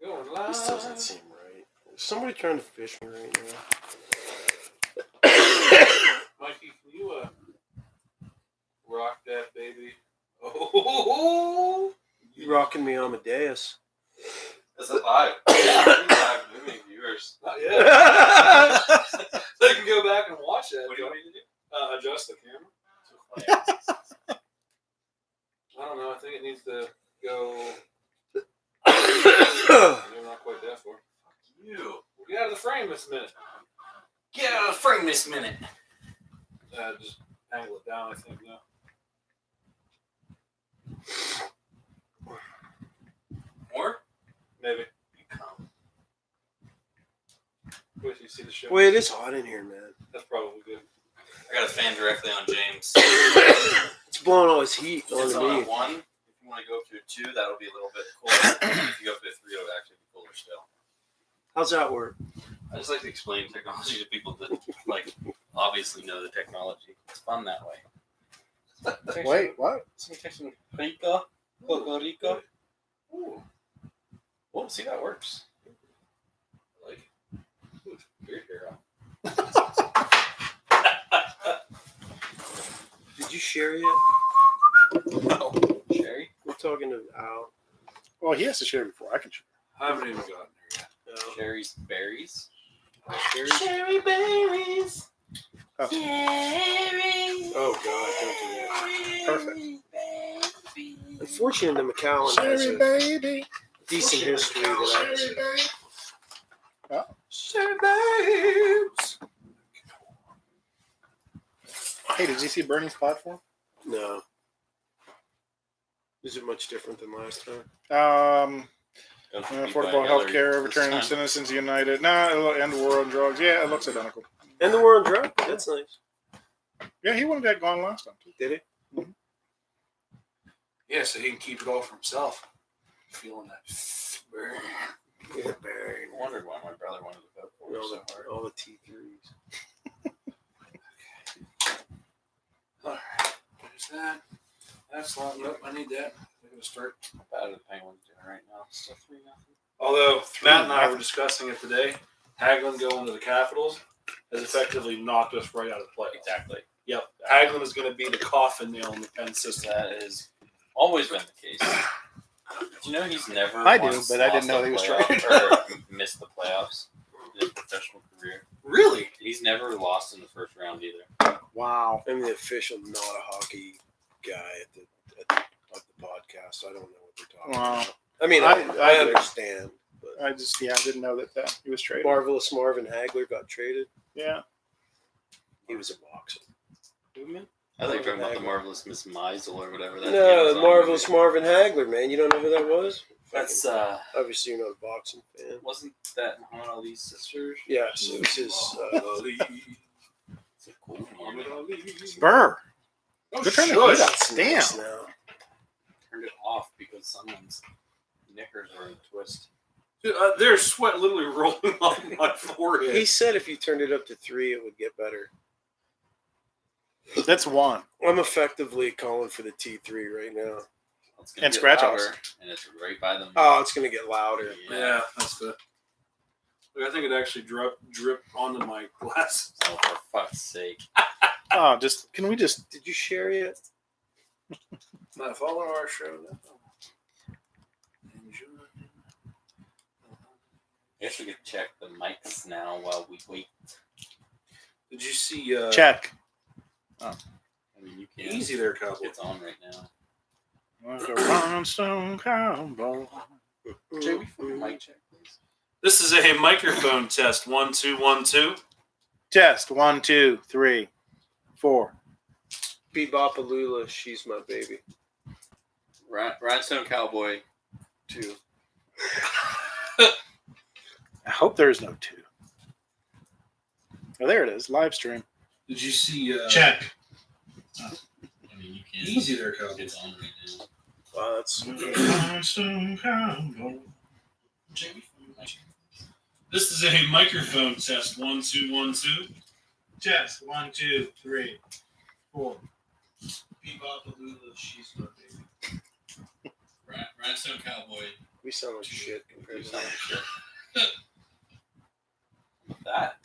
Going live. This doesn't seem right. Is somebody trying to fish me right now? Mikey, can you rock that baby? Oh, You rocking me Amadeus. That's a 5. Yeah, 5 million viewers. not yet. So you can go back and watch that. What do you want me to do? Adjust the camera. I don't know. I think it needs to go. I'm not quite that far. Fuck you. We'll get out of the frame this minute. Get out of the frame this minute. Just angle it down, I think, now. More? Maybe. You come. Wait till you see the show. Wait, it's hot in here, man. That's probably good. I got a fan directly on James. It's blowing all his heat It's onto on me. a 1. If you want to go up to a 2, that'll be a little bit cooler. If you go up to a 3, it'll actually be cooler still. How's that work? I just like to explain technology to people that obviously know the technology. It's fun that way. Wait, what? Some texting Rica, Puerto Rico. Ooh. Oh, see, that works. I like it. Ooh, beard hair on. Did you share yet? No. Sherry? We're talking to Al. Well, he has to share before I can share. I haven't even gotten there yet. No. Sherry's berries. Cherry berries. Oh. Oh God, don't do that. Perfect. Unfortunately, the McAllen has Cherry a baby. decent history that I Cherry baby. Cherry babes. Hey, did you see Bernie's platform? No. Is it much different than last time? Affordable health care, returning citizens united. No, it'll end the war on drugs. Yeah, it looks identical. And the war on drugs? That's nice. Yeah, he wanted that gone last time, too. Did it? Yeah, so he can keep it all for himself. Feeling that burn. Yeah, burn. I wondered why my brother wanted to vote for it so hard. All the T3s. Alright, there's that. That's not. Nope, I need that. I'm going to start. How bad are the Penguins doing right now? Still 3-0. Although Matt and I were discussing it today, Hagelin going to the Capitals has effectively knocked us right out of the play. Exactly. Yep. Hagelin is going to be the coffin nail in the Penn system. That has always been the case. Do you know he's never I do, once but I didn't lost know a he was playoff traded. or missed the playoffs in his professional career. Really? He's never lost in the first round either. Wow. I'm the official not a hockey guy at the podcast. I don't know what they're talking Wow. about. I mean, I- I understand. But I didn't know that he was traded. Marvelous Marvin Hagler got traded. Yeah. He was a boxer. I thought you were talking about the Marvelous Miss Maisel or whatever. That No, Amazon Marvelous movie. Marvin Hagler, man. You don't know who that was? That's Obviously, you're not a boxing fan. wasn't that Muhammad Ali's sister? Yes, it was his. It's a cool Muhammad Ali. Burr. Oh, They're trying to shush. do that. It's Damn. nice now. Turned it off because someone's knickers were in a twist. Dude, there's sweat literally rolling off my forehead. He said if you turned it up to 3, it would get better. That's one. I'm effectively calling for the T3 right now. It's gonna And get scratch louder, offs. and it's right by them. Oh, it's going to get louder. Yeah, that's the. Look, I think it actually dripped onto my glasses. Oh, for fuck's sake! Oh, can we just? Did you share yet? Now follow our show now. Enjoy. I guess we could check the mics now while we wait. Did you see? Check. I mean, you can. Easy there, cowboy. It's on right now. Like a rhinestone cowboy. Jay, we for mic check, please. This is a microphone test. 1 2 1 2. Test 1, 2, 3, 4. Bebopalula, she's my baby. Rhinestone Cowboy 2. I hope there is no 2. Oh, there it is. Live stream. Did you see? Check. I mean, you can. Easy there, cowboy. It's on right now. Wow, that's. Rhinestone cowboy. Jay, we for mic check. This is a microphone test. 1 2 1 2. Test 1, 2, 3, 4. Bebopalula, she's my baby. Rhinestone Cowboy We sound like shit compared You to sound that. like shit. That.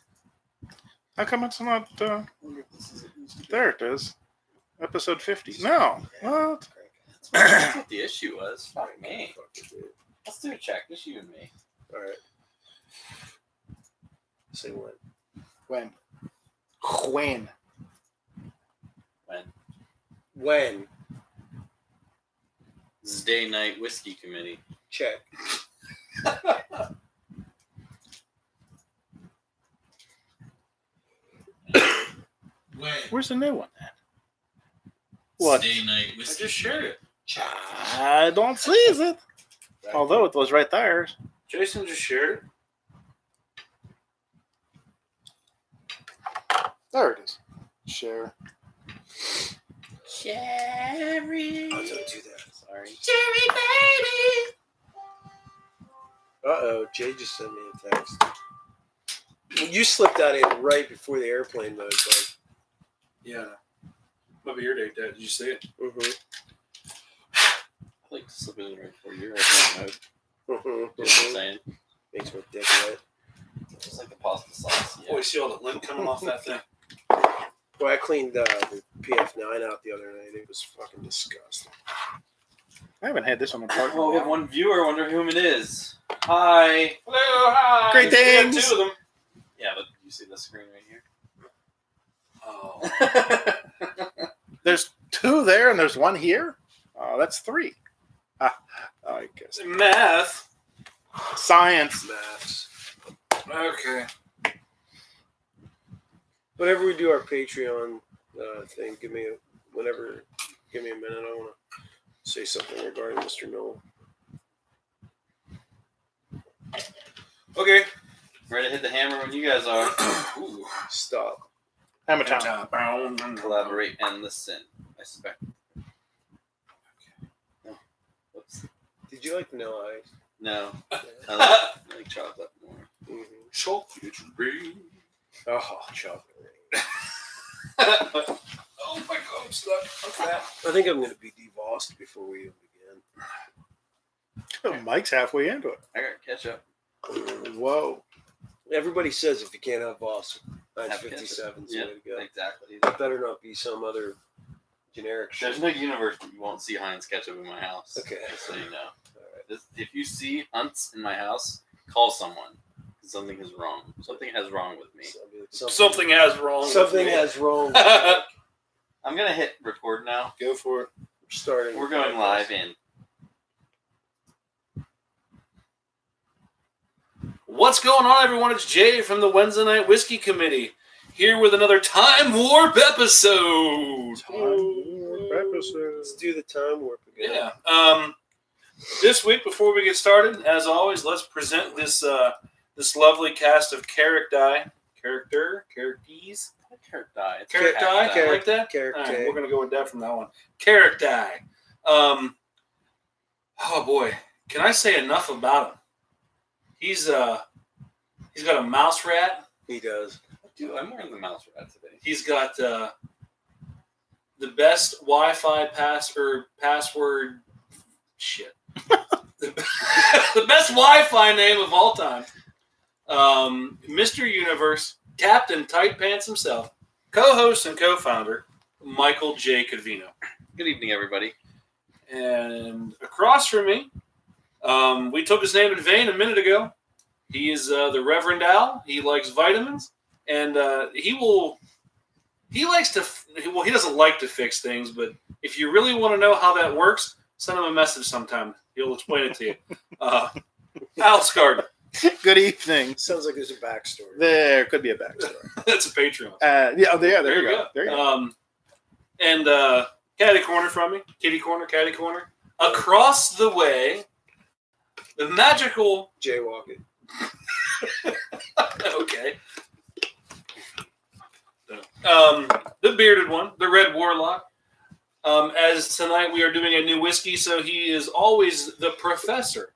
How come it's not? There it is. Episode 50. No. What? That's what the issue was. Fuck me. Fuck it, dude. Let's do a check. Just you and me. All right. Say when. When? When? When? This is Day Night Whiskey Committee. Check. When? Where's the new one at? It's What? Day Night I Whiskey. just shared it. I don't see it. Although it was right there. Jason just shared it. There it is. Share. Sherry. Oh, don't do that. Sorry. Cherry baby. Uh-oh, Jay just sent me a text. You slipped that in right before the airplane mode, bud. Yeah. Might be your date, Dad. Did you see it? Mm-hmm. I like to slip it in right before you're at mode. You know what I'm saying? Makes my dick wet. Just like the pasta sauce. Oh, you see all the lint coming off that thing? Well, I cleaned the PF9 out the other night. It was fucking disgusting. I haven't had this on the park. Oh, we have one viewer. Wonder whom it is. Hi. Hello, hi. Great We got things. two of them. Yeah, but you see the screen right here? Oh. There's two there and there's one here. Oh, that's three. I guess. Math. Science. Maths. Okay. Whenever we do our Patreon thing, give me a minute. I want to say something regarding Mr. Noel. Okay. Ready to hit the hammer when you guys are. Ooh. Stop. Hammer time. Collaborate and listen. I suspect. No. Whoops. Did you like vanilla ice? No. Yeah. I like chocolate more. Mm-hmm. Chocolate rain. Oh, chocolate rain. Oh my God, I'm stuck. Okay. I think I'm going to be devossed before we even begin. Mike's halfway into it. I got ketchup. Whoa. Everybody says if you can't have Voss, Have 957 is the Yeah, way to go. exactly. That better not be some other generic shit. There's no universe that you won't see Heinz ketchup in my house. Okay. Just so you know. If you see Hunt's in my house, call someone. Something is wrong. Something has wrong with me. Something has wrong. Something with me. has wrong. I'm gonna hit record now. Go for it. Starting. We're going live in. What's going on, everyone? It's Jay from the Wednesday Night Whiskey Committee, here with another Time Warp episode. Let's do the time warp again. Yeah. This week, before we get started, as always, let's present this this lovely cast of characters. Character. Character, I like that. Character. All right, we're gonna go with that from that one. Character. Oh boy, can I say enough about him? He's got a mouse rat. He does. Dude, I'm wearing the mouse rat today. He's got the best Wi-Fi password. Shit. The best Wi-Fi name of all time. Mr. Universe, Captain Tight Pants himself, co-host and co-founder, Michael J. Cavino. Good evening, everybody. And across from me, we took his name in vain a minute ago. He is the Reverend Al. He likes vitamins, and he doesn't like to fix things, but if you really want to know how that works, send him a message sometime. He'll explain it to you. Al Scard. Good evening. Sounds like there's a backstory. There could be a backstory. That's a Patreon. There you go. There you go. And Catty Corner from me. Kitty Corner, Catty Corner. Across the way, the magical... Jaywalking. Okay. The bearded one, the Red Warlock. As tonight we are doing a new whiskey, so he is always the professor.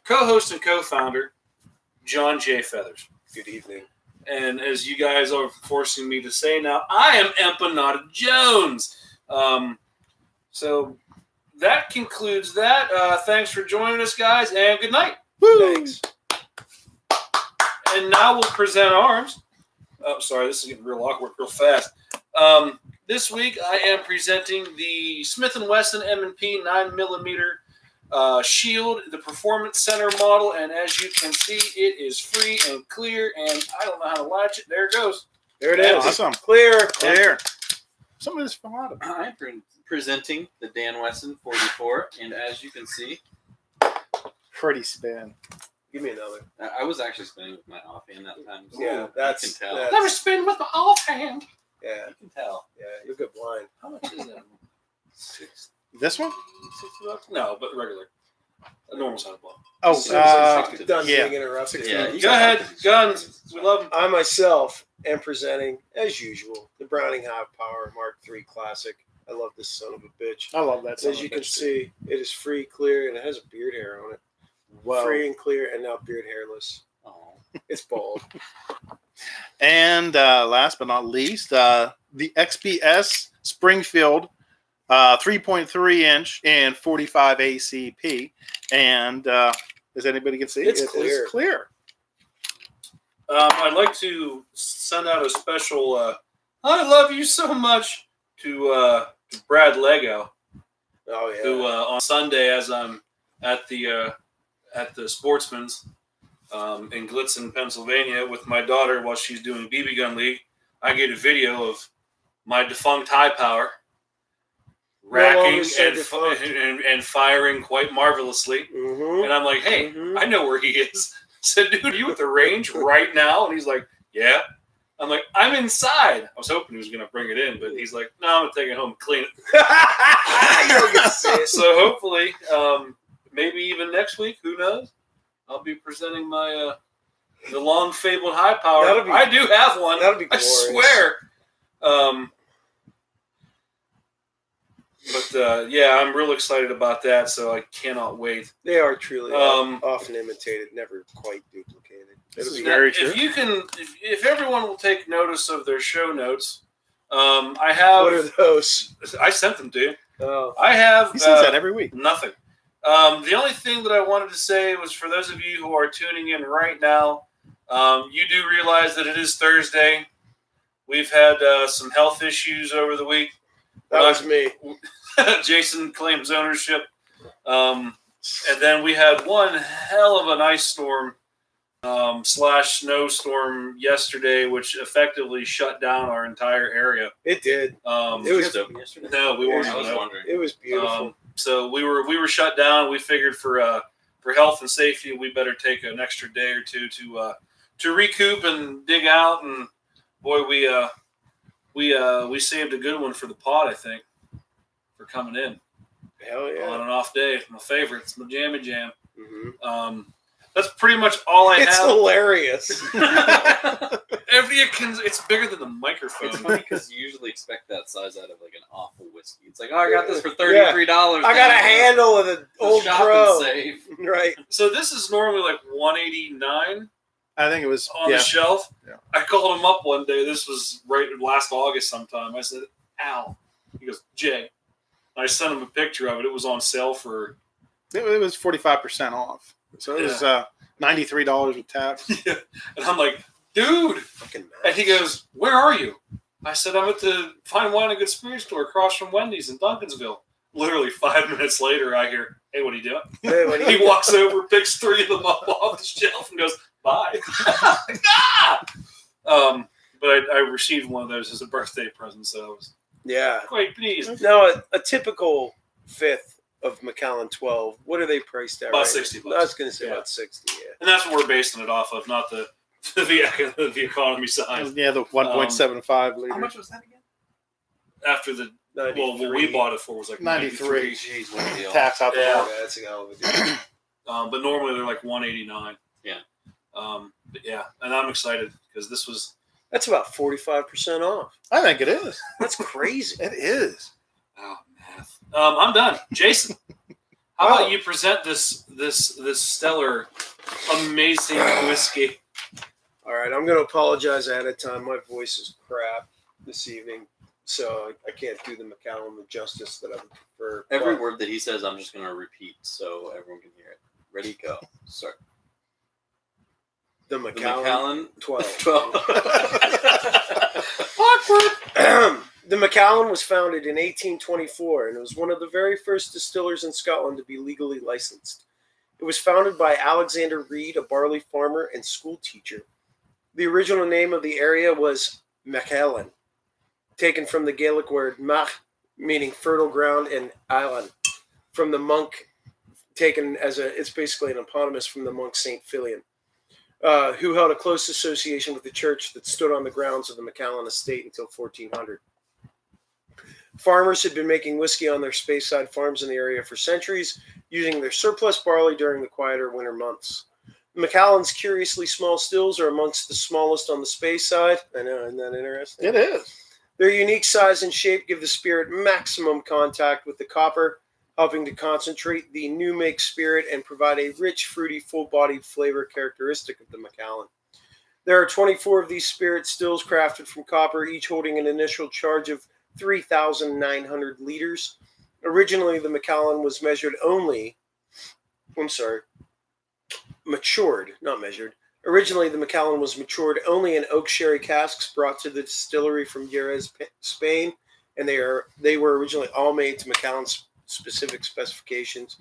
Co-host and co-founder, John J. Feathers. Good evening. And as you guys are forcing me to say now, I am Empanada Jones. So that concludes that. Thanks for joining us, guys, and good night. Woo! Thanks. And now we'll present arms. Oh, sorry, this is getting real awkward real fast. This week I am presenting the Smith & Wesson M&P 9mm Shield, the Performance Center model, and as you can see, it is free and clear, and I don't know how to latch it. There it goes. There it is. Awesome. Clear. There. Some of this fell out of it. I'm presenting the Dan Wesson 44, and as you can see, Pretty spin. Give me another. I was actually spinning with my offhand that time. So Yeah, you that's can tell. that's- Never spin with my offhand. Yeah, You can tell. yeah. You'll get blind. How much is that? This one? $60? No, but regular. A normal size ball. Oh, Done yeah. being interrupted. Yeah, you Go ahead, guns. We love them. I myself am presenting, as usual, the Browning High Power Mark III Classic. I love this son of a bitch. I love that. As you can see, it is free, clear, and it has a beard hair on it. Wow. Free and clear, and now beard hairless. Oh. It's bald. And last but not least, the XPS Springfield 3.3 inch and 45 ACP. And as anybody can see, It's it clear. is clear. I'd like to send out a special I love you so much to Brad Lego, Oh, yeah. who on Sunday, as I'm at the Sportsman's in Glitzen, Pennsylvania, with my daughter while she's doing BB Gun League, I get a video of my defunct high power racking so defunct. and firing quite marvelously. Mm-hmm. And I'm like, hey, Mhm. I know where he is. I said, dude, are you at the range right now? And he's like, yeah. I'm like, I'm inside. I was hoping he was going to bring it in, but he's like, no, I'm going to take it home and clean it. You don't get to see it. So hopefully, maybe even next week, who knows? I'll be presenting my the long fabled high power. That'll be- I do have one. That'll be I glorious. swear. But yeah, I'm real excited about that, so I cannot wait. They are truly Um, often imitated, never quite duplicated. It'll be very If you can, if everyone will take notice of their show notes, I have. What are those? I sent them to you. Oh, I have. He says that every week. Nothing. The only thing that I wanted to say was for those of you who are tuning in right now, you do realize that it is Thursday. We've had some health issues over the week. that was me. Jason claims ownership. And then we had one hell of an ice storm / snowstorm yesterday, which effectively shut down our entire area. It did. It It was- was open yesterday. No, we weren't. I was no. wondering. It was beautiful. So we were shut down. We figured for health and safety, we better take an extra day or two to recoup and dig out. And boy, we saved a good one for the pod, I think, for coming in Hell on yeah. an off day. My favorite. It's my jammy jam. Mm-hmm. That's pretty much all I It's have. hilarious. It's bigger than the microphone. It's funny because you usually expect that size out of like an awful whiskey. It's like, oh, I got this for $33. I got a handle of the old shop crow. and save. Right. So this is normally like $189 I think it was on the shelf. Yeah. I called him up one day. This was right last August sometime. I said, Al. He goes, Jay. I sent him a picture of it. It was on sale for It was 45% off. So it was $93 with tax. And I'm like, dude. Fucking And he goes, where are you? I said, I'm at the Fine Wine and Good Spirit store across from Wendy's in Duncansville. Literally 5 minutes later, I hear, hey, what are you doing? Hey, what do He you- walks over, picks 3 of them up off the shelf, and goes, bye. But I received one of those as a birthday present, so I was Yeah. quite pleased. Now, a typical fifth of Macallan 12, what are they priced at? About right? 60 bucks. I was going to say Yeah. about 60, yeah. And that's what we're basing it off of, not the economy size. Yeah, the 1.75 liter. How much was that again? After the, well, what 93. we bought it for was like 93. 93. Jeez, what a deal. Tax out the Yeah. door. Yeah, that's a hell of a deal. But normally they're like 189. Yeah. But yeah, and I'm excited because this was That's about 45% off. I think it is. That's crazy. It is. math. I'm done. Jason, how Oh. about you present this stellar, amazing whiskey? All right, I'm going to apologize ahead of time. My voice is crap this evening. so I can't do the Macallan the justice that I would prefer. Every But word that he says, I'm just going to repeat so everyone can hear it. Ready, go. Start. the The Macallan, Macallan 12. 12. Awkward. The Macallan was founded in 1824 and it was one of the very first distillers in Scotland to be legally licensed. It was founded by Alexander Reed, a barley farmer and school teacher. The original name of the area was Macallan, taken from the Gaelic word mach, meaning fertile ground, and Allan, from the monk, taken as it's basically an eponymous from the monk Saint Filian, who held a close association with the church that stood on the grounds of the Macallan estate until 1400. Farmers had been making whiskey on their Speyside farms in the area for centuries, using their surplus barley during the quieter winter months. Macallan's curiously small stills are amongst the smallest on the Speyside. I know, isn't that interesting? It is. Their unique size and shape give the spirit maximum contact with the copper, helping to concentrate the new make spirit and provide a rich, fruity, full-bodied flavor characteristic of the Macallan. There are 24 of these spirit stills crafted from copper, each holding an initial charge of 3,900 liters. Originally, the Macallan was matured, not measured. Originally, the Macallan was matured only in oak sherry casks brought to the distillery from Jerez, Spain, and they were originally all made to Macallan's specific specifications.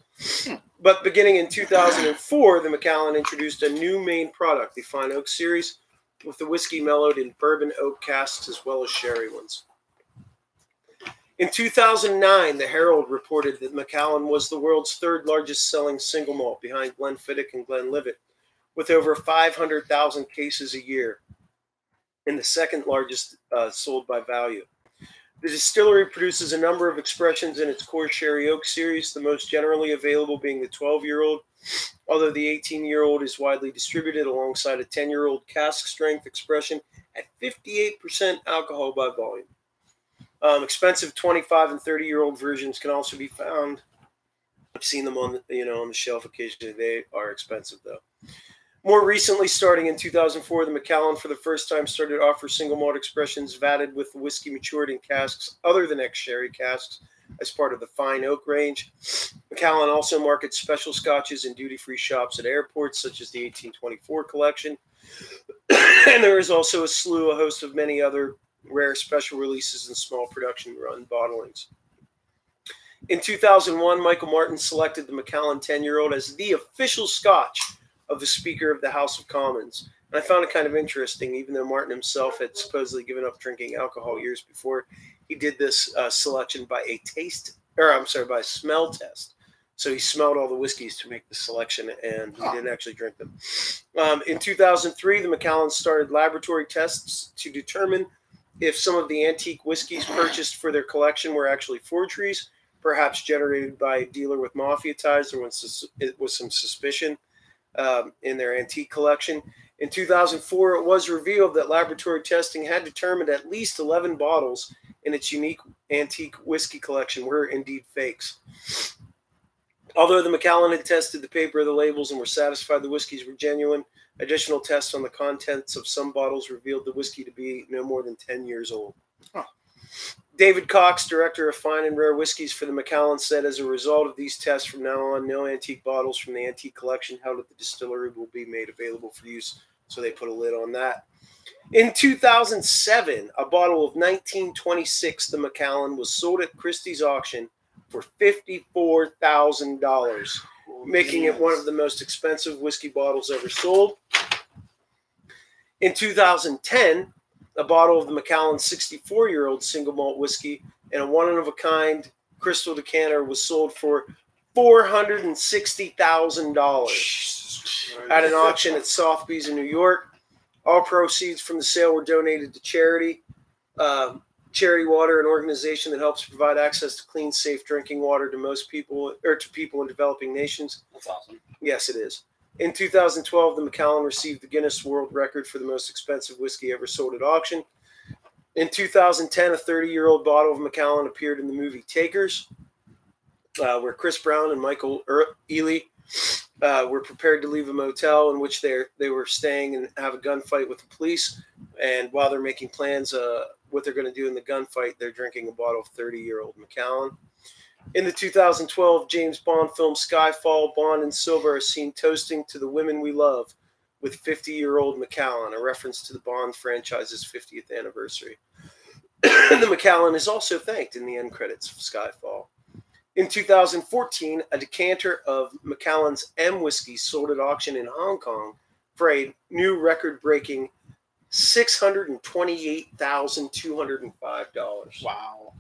But beginning in 2004, the Macallan introduced a new main product, the Fine Oak series, with the whiskey mellowed in bourbon oak casks as well as sherry ones. In 2009, the Herald reported that Macallan was the world's third largest selling single malt behind Glenfiddich and Glenlivet, with over 500,000 cases a year, and the second largest sold by value. The distillery produces a number of expressions in its core sherry oak series, the most generally available being the 12-year-old, although the 18-year-old is widely distributed alongside a 10-year-old cask strength expression at 58% alcohol by volume. Expensive 25 and 30-year-old versions can also be found. I've seen them on the shelf occasionally. They are expensive though. More recently, starting in 2004, the Macallan for the first time started to offer single malt expressions vatted with whiskey matured in casks other than ex-sherry casks as part of the Fine Oak range. Macallan also markets special scotches in duty-free shops at airports, such as the 1824 collection. And there is also a host of many other rare special releases and small production run bottlings. In 2001, Michael Martin selected the Macallan 10-year-old as the official scotch of the Speaker of the House of Commons. And I found it kind of interesting, even though Martin himself had supposedly given up drinking alcohol years before, he did this selection by a smell test. So he smelled all the whiskeys to make the selection, and he didn't actually drink them. In 2003, the Macallan started laboratory tests to determine if some of the antique whiskeys purchased for their collection were actually forgeries, perhaps generated by a dealer with mafia ties or it was some suspicion in their antique collection. In 2004, it was revealed that laboratory testing had determined at least 11 bottles in its unique antique whiskey collection were indeed fakes. Although the Macallan had tested the paper of the labels and were satisfied the whiskeys were genuine, additional tests on the contents of some bottles revealed the whiskey to be no more than 10 years old. Huh. David Cox, director of fine and rare whiskeys for the Macallan, said as a result of these tests, from now on, no antique bottles from the antique collection held at the distillery will be made available for use. So they put a lid on that. In 2007, a bottle of 1926, the Macallan, was sold at Christie's auction for $54,000, making it one of the most expensive whiskey bottles ever sold. In 2010, a bottle of the Macallan 64-year-old single malt whiskey and a one-of-a-kind crystal decanter was sold for $460,000 at an auction at Sotheby's in New York. All proceeds from the sale were donated to charity. Charity Water, an organization that helps provide access to clean, safe drinking water to people in developing nations. That's awesome. Yes, it is. In 2012, the Macallan received the Guinness World Record for the most expensive whiskey ever sold at auction. In 2010, a 30-year-old bottle of Macallan appeared in the movie Takers, where Chris Brown and Michael Ealy were prepared to leave a motel in which they were staying and have a gunfight with the police. And while they're making plans, what they're going to do in the gunfight, they're drinking a bottle of 30-year-old Macallan. In the 2012 James Bond film Skyfall, Bond and Silver are seen toasting to the women we love with 50-year-old Macallan, a reference to the Bond franchise's 50th anniversary. The Macallan is also thanked in the end credits of Skyfall. In 2014, a decanter of Macallan's M whiskey sold at auction in Hong Kong for a new record-breaking $628,205. Wow.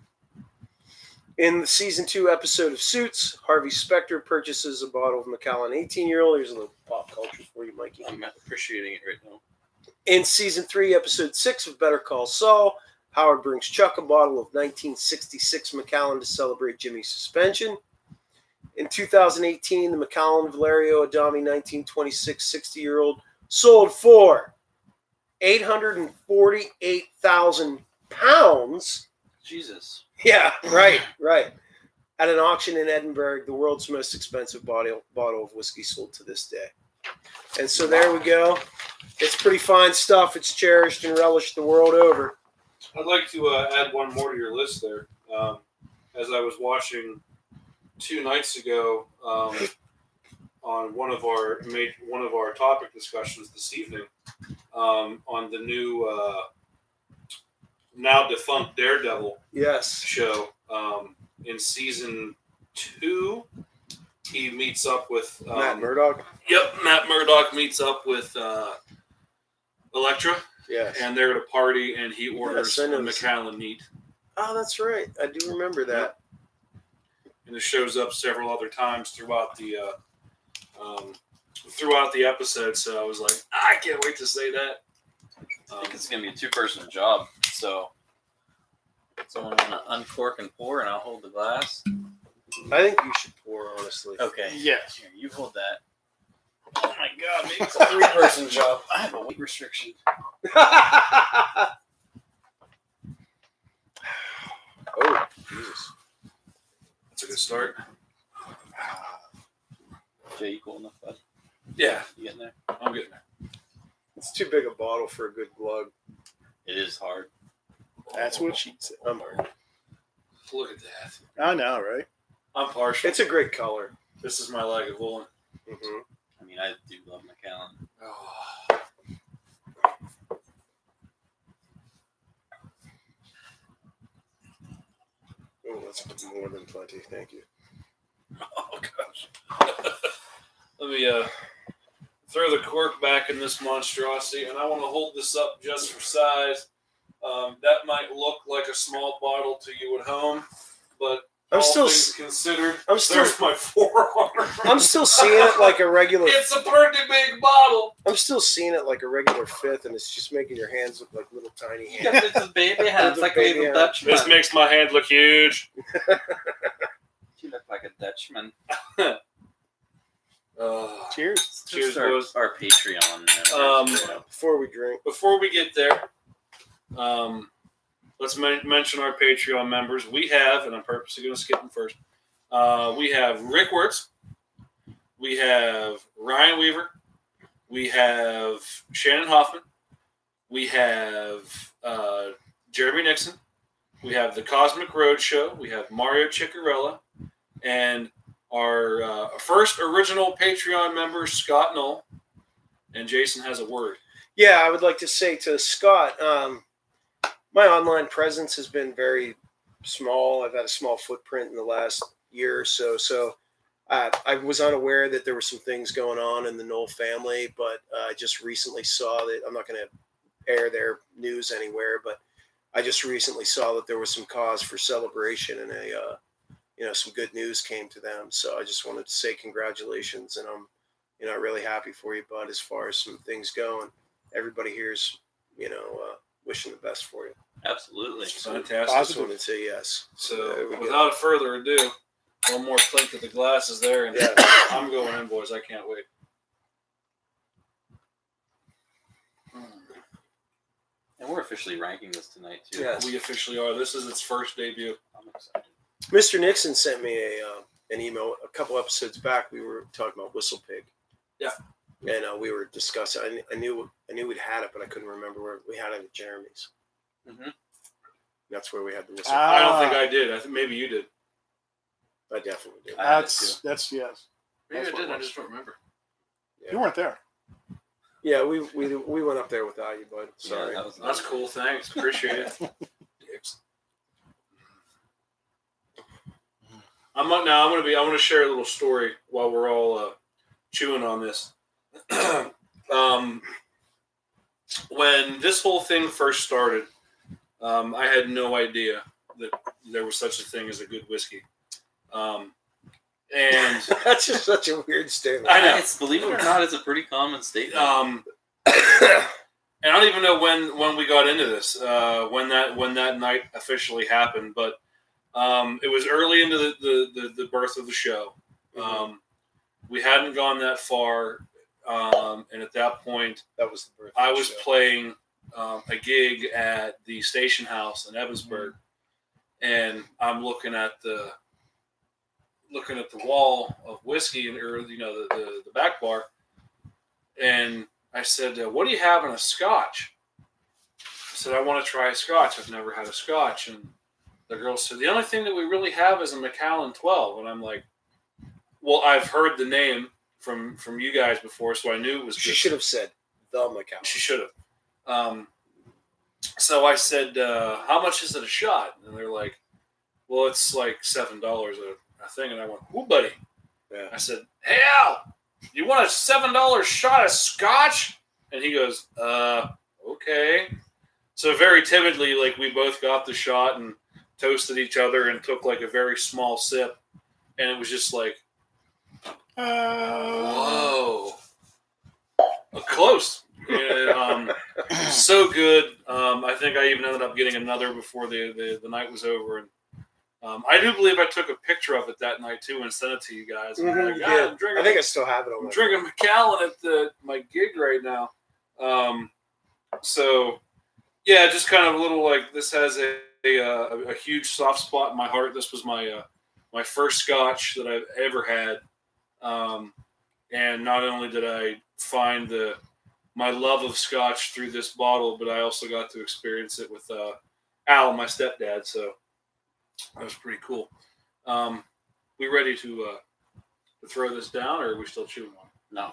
In the season 2 episode of Suits, Harvey Specter purchases a bottle of Macallan 18-year-old. Here's a little pop culture for you, Mikey. I'm appreciating it right now. In season 3, episode 6 of Better Call Saul, Howard brings Chuck a bottle of 1966 Macallan to celebrate Jimmy's suspension. In 2018, the Macallan Valerio Adami 1926 60-year-old sold for £848,000. Jesus. Yeah, right. At an auction in Edinburgh, the world's most expensive bottle of whiskey sold to this day. And so there we go. It's pretty fine stuff. It's cherished and relished the world over. I'd like to add one more to your list there. As I was watching 2 nights ago on one of our topic discussions this evening on the new now defunct Daredevil Yes. show. In season 2, he meets up with Matt Murdock. Yep, Matt Murdock meets up with Elektra, Yes. and they're at a party, and he orders I a noticed. Macallan neat. Oh, that's right. I do remember that. And it shows up several other times throughout the episode. So I was like, I can't wait to say that. I think it's going to be a 2-person job. So, someone want to uncork and pour, and I'll hold the glass. I think you should pour, honestly. Okay. Yes. Here, you hold that. Oh my God, maybe it's a 3-person job. I have a weight restriction. Oh, Jesus. That's a good start. Jay, you cool enough, bud? Yeah, You getting there? I'm getting there. It's too big a bottle for a good glug. It is hard. That's what she said. I'm hard. Look at that. I know, right? I'm partial. It's a great color. This is my leg of woolen. Mm-hmm. I mean, I do love Macallan. Oh. Oh, that's more than plenty. Thank you. Oh gosh. Let me throw the cork back in this monstrosity, and I want to hold this up just for size. That might look like a small bottle to you at home, but I'm all still things considered, I'm still- there's my forearm. I'm still seeing it like a regular. It's a pretty big bottle. I'm still seeing it like a regular fifth, and it's just making your hands look like little tiny hands. Because it's a baby hand. It's It's a like a baby little hand. Dutchman. This makes my hand look huge. You look like a Dutchman. Cheers. Cheers, Just boys. our Patreon. Before we drink, Before we get there, let's mention our Patreon members. We have, and I'm purposely going to skip them first. We have Rick Wirtz. We have Ryan Weaver. We have Shannon Hoffman. We have Jeremy Nixon. We have the Cosmic Road Show. We have Mario Ciccarella. And our first original Patreon member, Scott Knoll. And Jason has a word. yeah, I would like to say to Scott, my online presence has been very small. I've had a small footprint in the last year or so. So I was unaware that there were some things going on in the Knoll family, but I just recently saw that. I'm not going to air their news anywhere, but I just recently saw that there was some cause for celebration and some good news came to them. So I just wanted to say congratulations, and I'm really happy for you, bud, as far as some things go, and everybody here's wishing the best for you. Absolutely. Fantastic. I just wanted to say yes. There So, we go. without further ado, one more clink of the glasses there, and Yeah. I'm going in, boys. I can't wait. And we're officially ranking this tonight, too. Yes. We officially are. This is its first debut. I'm excited. Mr. Nixon sent me an email a couple episodes back. We were talking about Whistle Pig. Yeah. And we were discussing. I knew we'd had it, but I couldn't remember where we had it at Jeremy's. Mm-hmm. That's where we had the whistle. I don't think I did. I think maybe you did. I definitely did. That's yes. Maybe That's I what did. it I was. just don't remember. You weren't there. Yeah, we went up there without you, bud. Sorry. Yeah, that was That's cool. Thanks. Appreciate it. Dicks. I'm gonna share a little story while we're all chewing on this. When this whole thing first started, I had no idea that there was such a thing as a good whiskey. And That's just such a weird statement. I know. Believe it or not, it's a pretty common statement. And I don't even know when we got into this, when that night officially happened, but it was early into the birth of the show. We hadn't gone that far, and at that point, That was the birth. I was playing a gig at the station house in Evansburg, and I'm looking at the wall of whiskey and the back bar, and I said, "What do you have in a Scotch?" I said, "I want to try a Scotch. I've never had a Scotch." And the girl said, "The only thing that we really have is a Macallan 12." And I'm like, "Well, I've heard the name from you guys before, so I knew it was." She should have said the Macallan. She should have. So I said, "How much is it a shot?" And they're like, "Well, it's like $7 a thing." And I went, "Ooh, buddy." Yeah. I said, "Hey, Al, you want a $7 shot of Scotch?" And he goes, "Okay." So very timidly, like, we both got the shot and toasted each other and took like a very small sip, and it was just like, whoa, close. So good. I think I even ended up getting another before the night was over, and I do believe I took a picture of it that night too and sent it to you guys. And I'm like, Yeah. I'm drinking, I think I still have it on. I'm drinking Macallan at my gig right now. So yeah, just kind of a little like, this has a huge soft spot in my heart. This was my first Scotch that I've ever had, and not only did I find my love of Scotch through this bottle, but I also got to experience it with Al, my stepdad. So that was pretty cool. We ready to throw this down, or are we still chewing on it? No,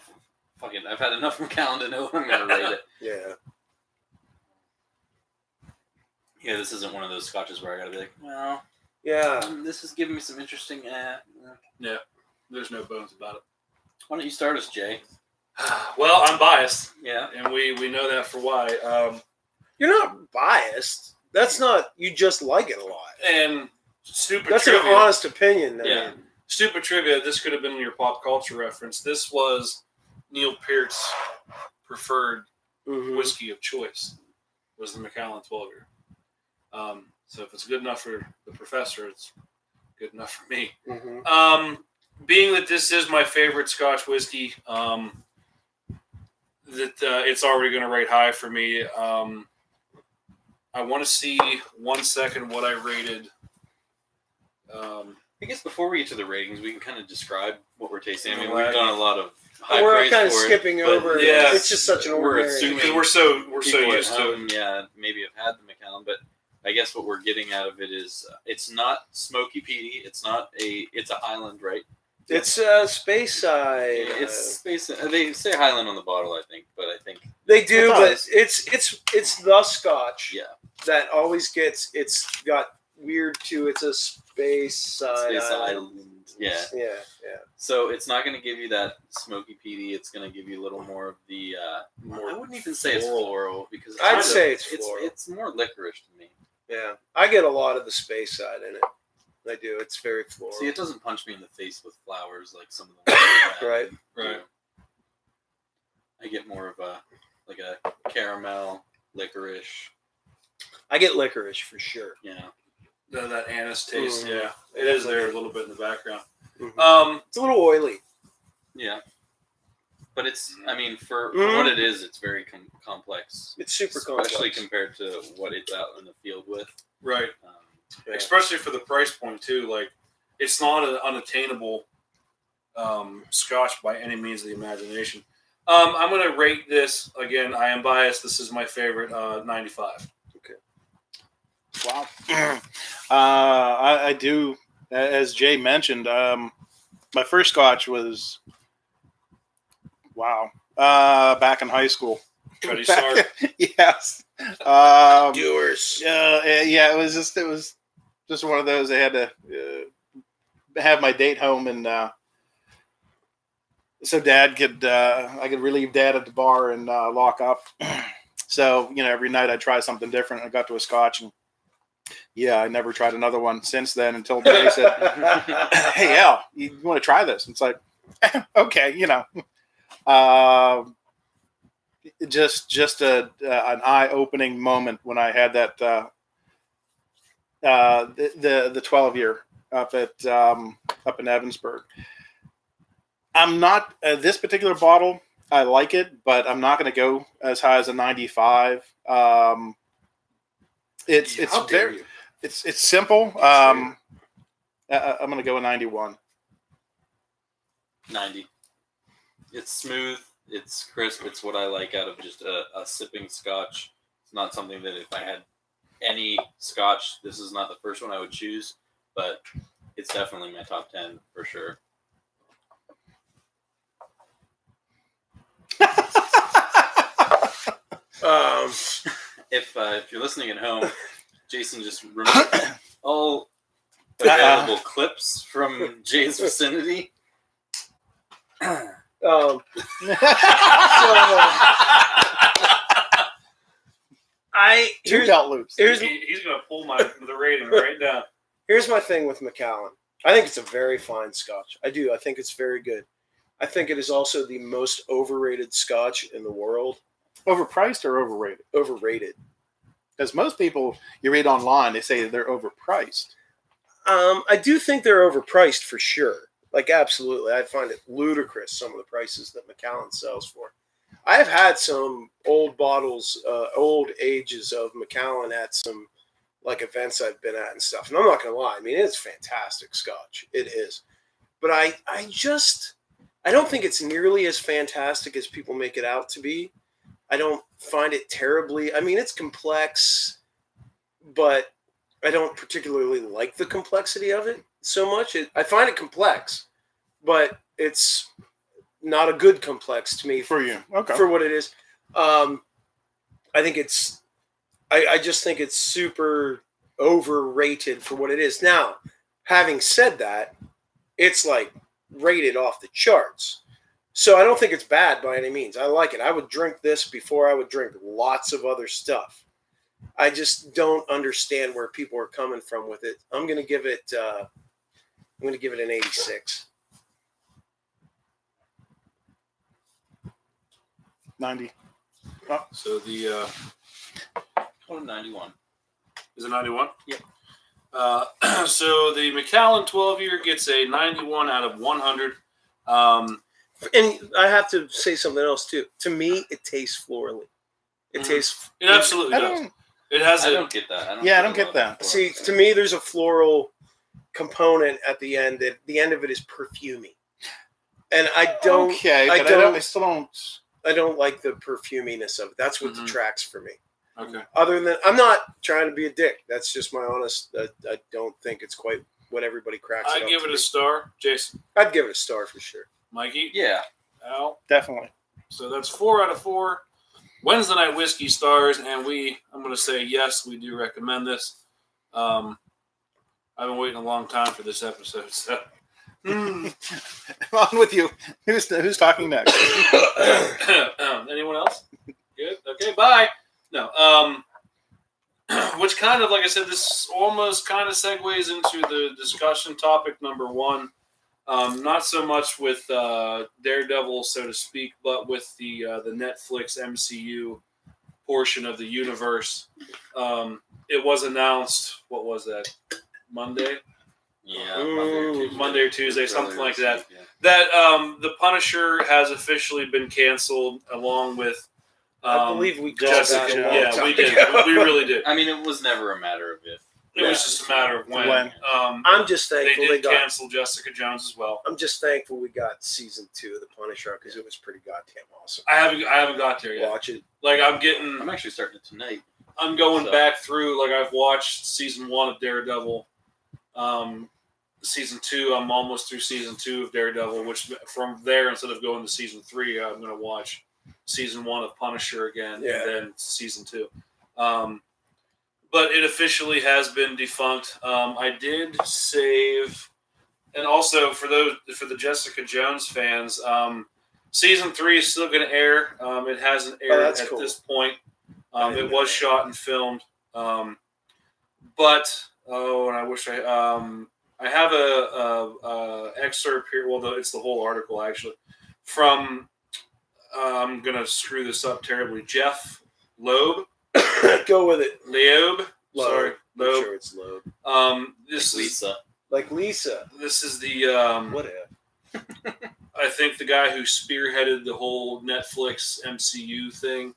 fucking, I've had enough Macallan to know I'm gonna rate it. Yeah. Yeah, this isn't one of those scotches where I gotta be like, well, Yeah. this is giving me some interesting. Yeah, there's no bones about it. Why don't you start us, Jay? Well, I'm biased, Yeah. and we know that for why. You're not biased. That's not. You just like it a lot. And stupid That's trivia. an honest opinion. I Yeah. mean. Stupid trivia. This could have been your pop culture reference. This was Neil Peart's preferred Mhm. whiskey of choice. Was the Macallan 12-year. So if it's good enough for the professor, it's good enough for me. Mhm. Being that this is my favorite Scotch whiskey, that it's already going to rate high for me. I want to see 1 second what I rated. I guess before we get to the ratings, we can kind of describe what we're tasting. I mean, Right. we've done a lot of high We're praise kind of for it, skipping but over. yeah, It's just such an we're ordinary. assuming- Because we're so people at used to it. home, yeah, maybe have had the Macallan, but I guess what we're getting out of it is it's not smoky peaty. It's a Highland, right? It's space side. It's space. They say Highland on the bottle, I think, but I think They do, It but does. it's the Scotch. Yeah. That always gets. It's got weird too. It's a space side. Space island. Island. Yeah. Yeah. So it's not going to give you that smoky peaty. It's going to give you a little more of the. More I wouldn't even say it's floral because I'd kind say of- it's floral. It's more licorice to me. Yeah. I get a lot of the space side in it. I do. It's very floral. See, it doesn't punch me in the face with flowers like some of them. have. Right. Right. I get more of a caramel, licorice. I get licorice for sure. Yeah. That anise taste. Mhm. Yeah, it is there a little bit in the background. Mhm. It's a little oily. Yeah. But it's, I mean, for Mhm. what it is, it's very complex. It's super Especially complex. compared to what it's out in the field with. Right. Yeah. Especially for the price point too. Like, it's not an unattainable Scotch by any means of the imagination. I'm going to rate this again. I am biased. This is my favorite. 95. Wow. I do, as Jay mentioned, my first scotch was, back in high school. Ready, start. Yes. Doers. Yeah, it was just one of those. I had to have my date home, and so Dad I could relieve Dad at the bar and lock up. So every night I try something different. I got to a scotch, and I never tried another one since then until Jay said, "Hey Al, you want to try this?" And it's like, okay, just an eye-opening moment when I had that the 12-year up in Evansburg. I'm not this particular bottle. I like it, but I'm not going to go as high as a 95. It's How dare very you? it's simple. I'm going to go a 91. 90. It's smooth. It's crisp. It's what I like out of just a sipping scotch. It's not something that if I had any scotch, this is not the first one I would choose, but it's definitely my top 10 for sure. If you're listening at home, Jason just removed all available clips from Jay's vicinity. Two belt loops. He's going to pull the rating right down. Here's my thing with Macallan. I think it's a very fine scotch. I do. I think it's very good. I think it is also the most overrated scotch in the world. Overpriced or overrated? Overrated. Because most people you read online, they say they're overpriced. I do think they're overpriced for sure. Like, absolutely. I find it ludicrous, some of the prices that Macallan sells for. I've had some old bottles, old ages of Macallan at some like events I've been at and stuff. And I'm not going to lie. I mean, it's fantastic scotch. It is. But I don't think it's nearly as fantastic as people make it out to be. I don't find it terribly. I mean, it's complex, but I don't particularly like the complexity of it so much. I find it complex, but it's not a good complex to me For you. Okay. for what it is. I think it's. I just think it's super overrated for what it is. Now, having said that, it's like rated off the charts. So I don't think it's bad by any means. I like it. I would drink this before I would drink lots of other stuff. I just don't understand where people are coming from with it. I'm going to give it an 86. 90. So the 91. is it 91? Yep. So the Macallan 12-year gets a 91 out of 100. And I have to say something else too. To me, it tastes florally. It tastes. It absolutely does. It has I a don't get that. I don't get that. See, to me, there's a floral component at the end. That the end of it is perfumey, and I don't. Okay, I but don't. I still don't. I don't like the perfuminess of it. That's what detracts for me. okay. Other than, I'm not trying to be a dick. That's just my honest. I don't think it's quite what everybody cracks. I give it a star. Jason, I'd give it a star for sure. Mikey, Yeah. Al. Definitely. So that's 4 out of 4 Wednesday night whiskey stars, and I'm going to say yes, we do recommend this. I've been waiting a long time for this episode. So, On with you. Who's talking next? anyone else? Good. Okay. Bye. No. Which kind of, like I said, this almost kind of segues into the discussion topic number 1. Not so much with Daredevil, so to speak, but with the Netflix MCU portion of the universe. It was announced. What was that? Monday? Yeah. Monday or Tuesday, something like that. Yeah. That the Punisher has officially been canceled, along with I believe we called Jessica. that a long Yeah, time we did. ago. We really did. I mean, it was never a matter of if. It was just a matter of when. I'm just They thankful did cancel Jessica Jones as well. I'm just thankful we got season 2 of The Punisher because it was pretty goddamn awesome. I haven't got there yet. Watch it. Like I'm I'm actually starting it tonight. I'm going So- back through. Like I've watched season 1 of Daredevil. Season 2, I'm almost through season 2 of Daredevil. Which from there, instead of going to season 3, I'm going to watch season 1 of Punisher again, Yeah. and then season 2. But it officially has been defunct. I did save, and also for the Jessica Jones fans, season 3 is still going to air. It hasn't aired that's at cool. this point. I didn't It know was that. shot and filmed, but and I wish I have a excerpt here. Well, it's the whole article actually from. I'm gonna screw this up terribly. Jeff Loeb. Go with it. Loeb. Sorry, I'm Loeb. sure it's Loeb. This is Lisa. Like Lisa. this is the Whatever. I think the guy who spearheaded the whole Netflix MCU thing.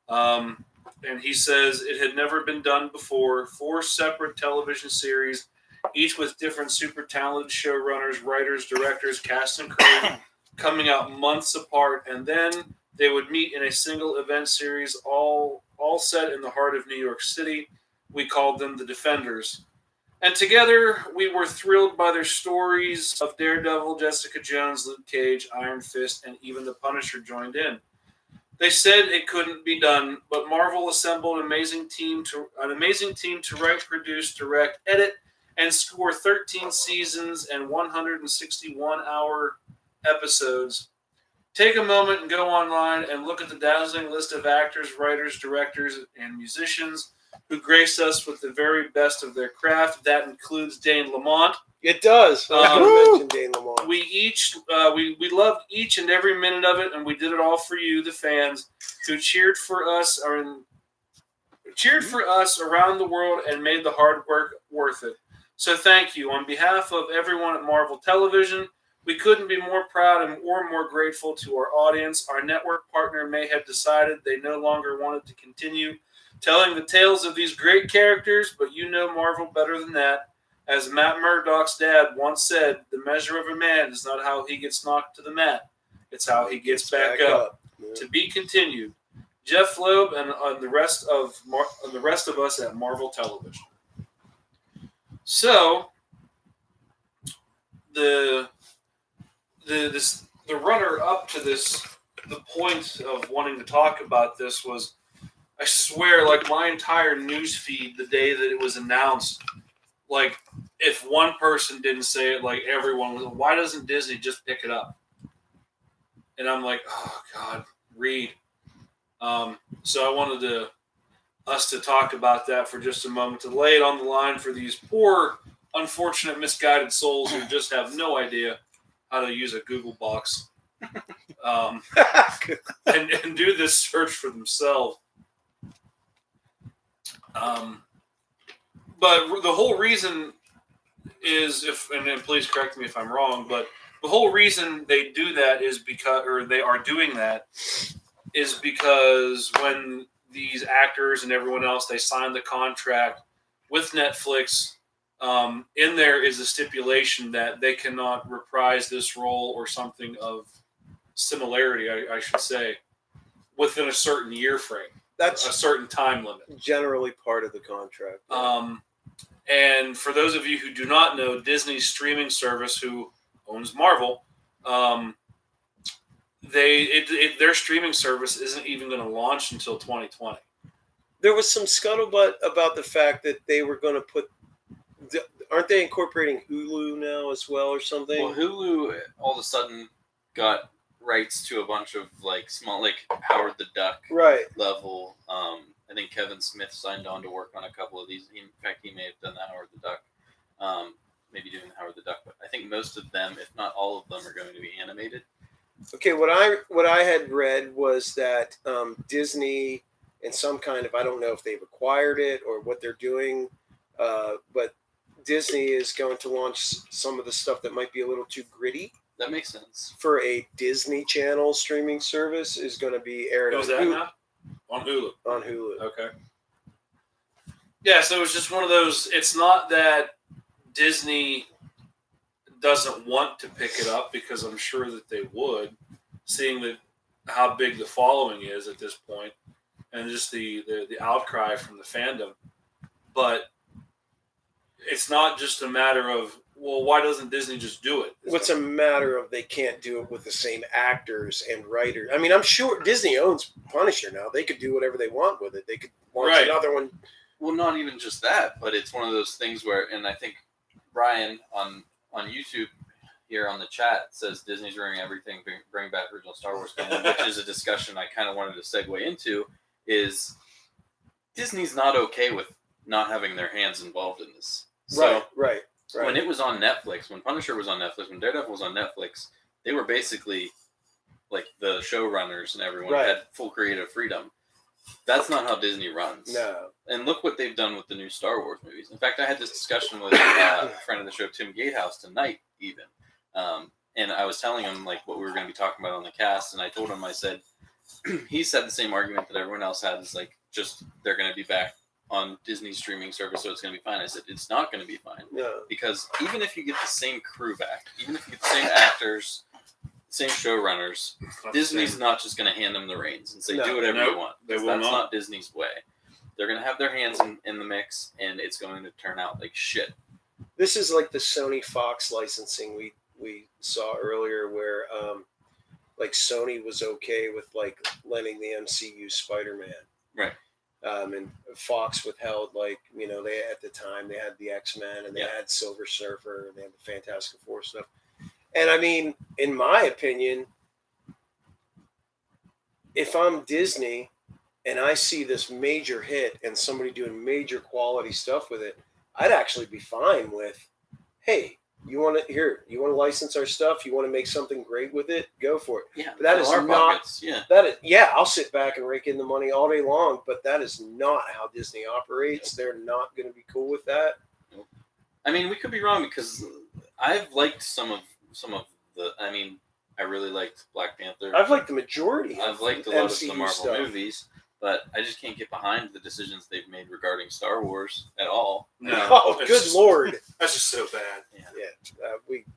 And he says it had never been done before. 4 separate television series, each with different super talented showrunners, writers, directors, cast, and crew, coming out months apart, and then they would meet in a single event series, all set in the heart of New York City. We called them the Defenders. And together, we were thrilled by their stories of Daredevil, Jessica Jones, Luke Cage, Iron Fist, and even the Punisher joined in. They said it couldn't be done, but Marvel assembled an amazing team to write, produce, direct, edit, and score 13 seasons and 161-hour episodes. Take a moment and go online and look at the dazzling list of actors, writers, directors, and musicians who grace us with the very best of their craft. That includes Dane Lamont. It does. I was going to mention Dane Lamont. We loved each and every minute of it, and we did it all for you, the fans, who cheered for us around the world and made the hard work worth it. So thank you. On behalf of everyone at Marvel Television, we couldn't be more proud or more grateful to our audience. Our network partner may have decided they no longer wanted to continue telling the tales of these great characters, but you know Marvel better than that. As Matt Murdock's dad once said, the measure of a man is not how he gets knocked to the mat, it's how he gets back up. Yeah. To be continued. Jeff Loeb and the rest of us at Marvel Television. So the runner up to this, the point of wanting to talk about this was, I swear, like my entire news feed the day that it was announced, like if one person didn't say it, like everyone was, why doesn't Disney just pick it up? And I'm like, oh God, Reed. So I wanted us to talk about that for just a moment, to lay it on the line for these poor, unfortunate, misguided souls who just have no idea how to use a Google box and do this search for themselves. But the whole reason is, and please correct me if I'm wrong, but the whole reason they do that is because, or they are doing that, is because when these actors and everyone else, they sign the contract with Netflix, in there is a stipulation that they cannot reprise this role or something of similarity, I should say, within a certain year frame, That's a certain time limit. generally part of the contract. And for those of you who do not know, Disney's streaming service, who owns Marvel, their streaming service isn't even going to launch until 2020. There was some scuttlebutt about the fact that they were going to put. Aren't they incorporating Hulu now as well, or something? Well, Hulu all of a sudden got rights to a bunch of like small, like Howard the Duck Right. level. I think Kevin Smith signed on to work on a couple of these. In fact, he may have done the Howard the Duck, maybe doing the Howard the Duck. But I think most of them, if not all of them, are going to be animated. Okay, what I had read was that Disney, in some kind of, I don't know if they've acquired it or what they're doing, but Disney is going to launch some of the stuff that might be a little too gritty That makes sense. for a Disney Channel streaming service, is going to be aired Was that now? On Hulu. on Hulu. Okay. Yeah, so it's just one of those. It's not that Disney doesn't want to pick it up, because I'm sure that they would, seeing that how big the following is at this point, and just the outcry from the fandom. But it's not just a matter of, well, why doesn't Disney just do it? What's a matter of they can't do it with the same actors and writers? I mean, I'm sure Disney owns Punisher now. They could do whatever they want with it. They could launch Right. another one. Well, not even just that, but it's one of those things where, and I think Brian on YouTube here on the chat says Disney's ruining everything, bring back original Star Wars canon, which is a discussion I kind of wanted to segue into, is Disney's not okay with not having their hands involved in this. So Right. when it was on Netflix, when Punisher was on Netflix, when Daredevil was on Netflix, they were basically like the showrunners and everyone Right. had full creative freedom. That's not how Disney runs. No. And look what they've done with the new Star Wars movies. In fact, I had this discussion with a friend of the show, Tim Gatehouse, tonight even. And I was telling him like what we were going to be talking about on the cast, and I told him, I said, he said the same argument that everyone else had, is like, just they're going to be back on Disney's streaming service, so it's going to be fine. I said, it's not going to be fine. No. Because even if you get the same crew back, even if you get the same actors, same showrunners, Disney's not just going to hand them the reins and say, do whatever you want. They will That's not. not Disney's way. They're going to have their hands in the mix, and it's going to turn out like shit. This is like the Sony Fox licensing we saw earlier, where like Sony was okay with like lending the MCU Spider-Man, Right. And Fox withheld, like, you know, they at the time they had the X-Men and they had Silver Surfer and they had the Fantastic Four stuff. And I mean, in my opinion, if I'm Disney and I see this major hit and somebody doing major quality stuff with it, I'd actually be fine with, hey, you want to license our stuff? You want to make something great with it? Go for it. Yeah, But that is our not. pockets. Yeah. That is, I'll sit back and rake in the money all day long, but that is not how Disney operates. They're not going to be cool with that. I mean, we could be wrong, because I've liked some of the. I mean, I really liked Black Panther. I've liked the majority. I've liked a lot of the Marvel movies, but I just can't get behind the decisions they've made regarding Star Wars at all. No, Oh, it's good just- Lord! That's just so bad.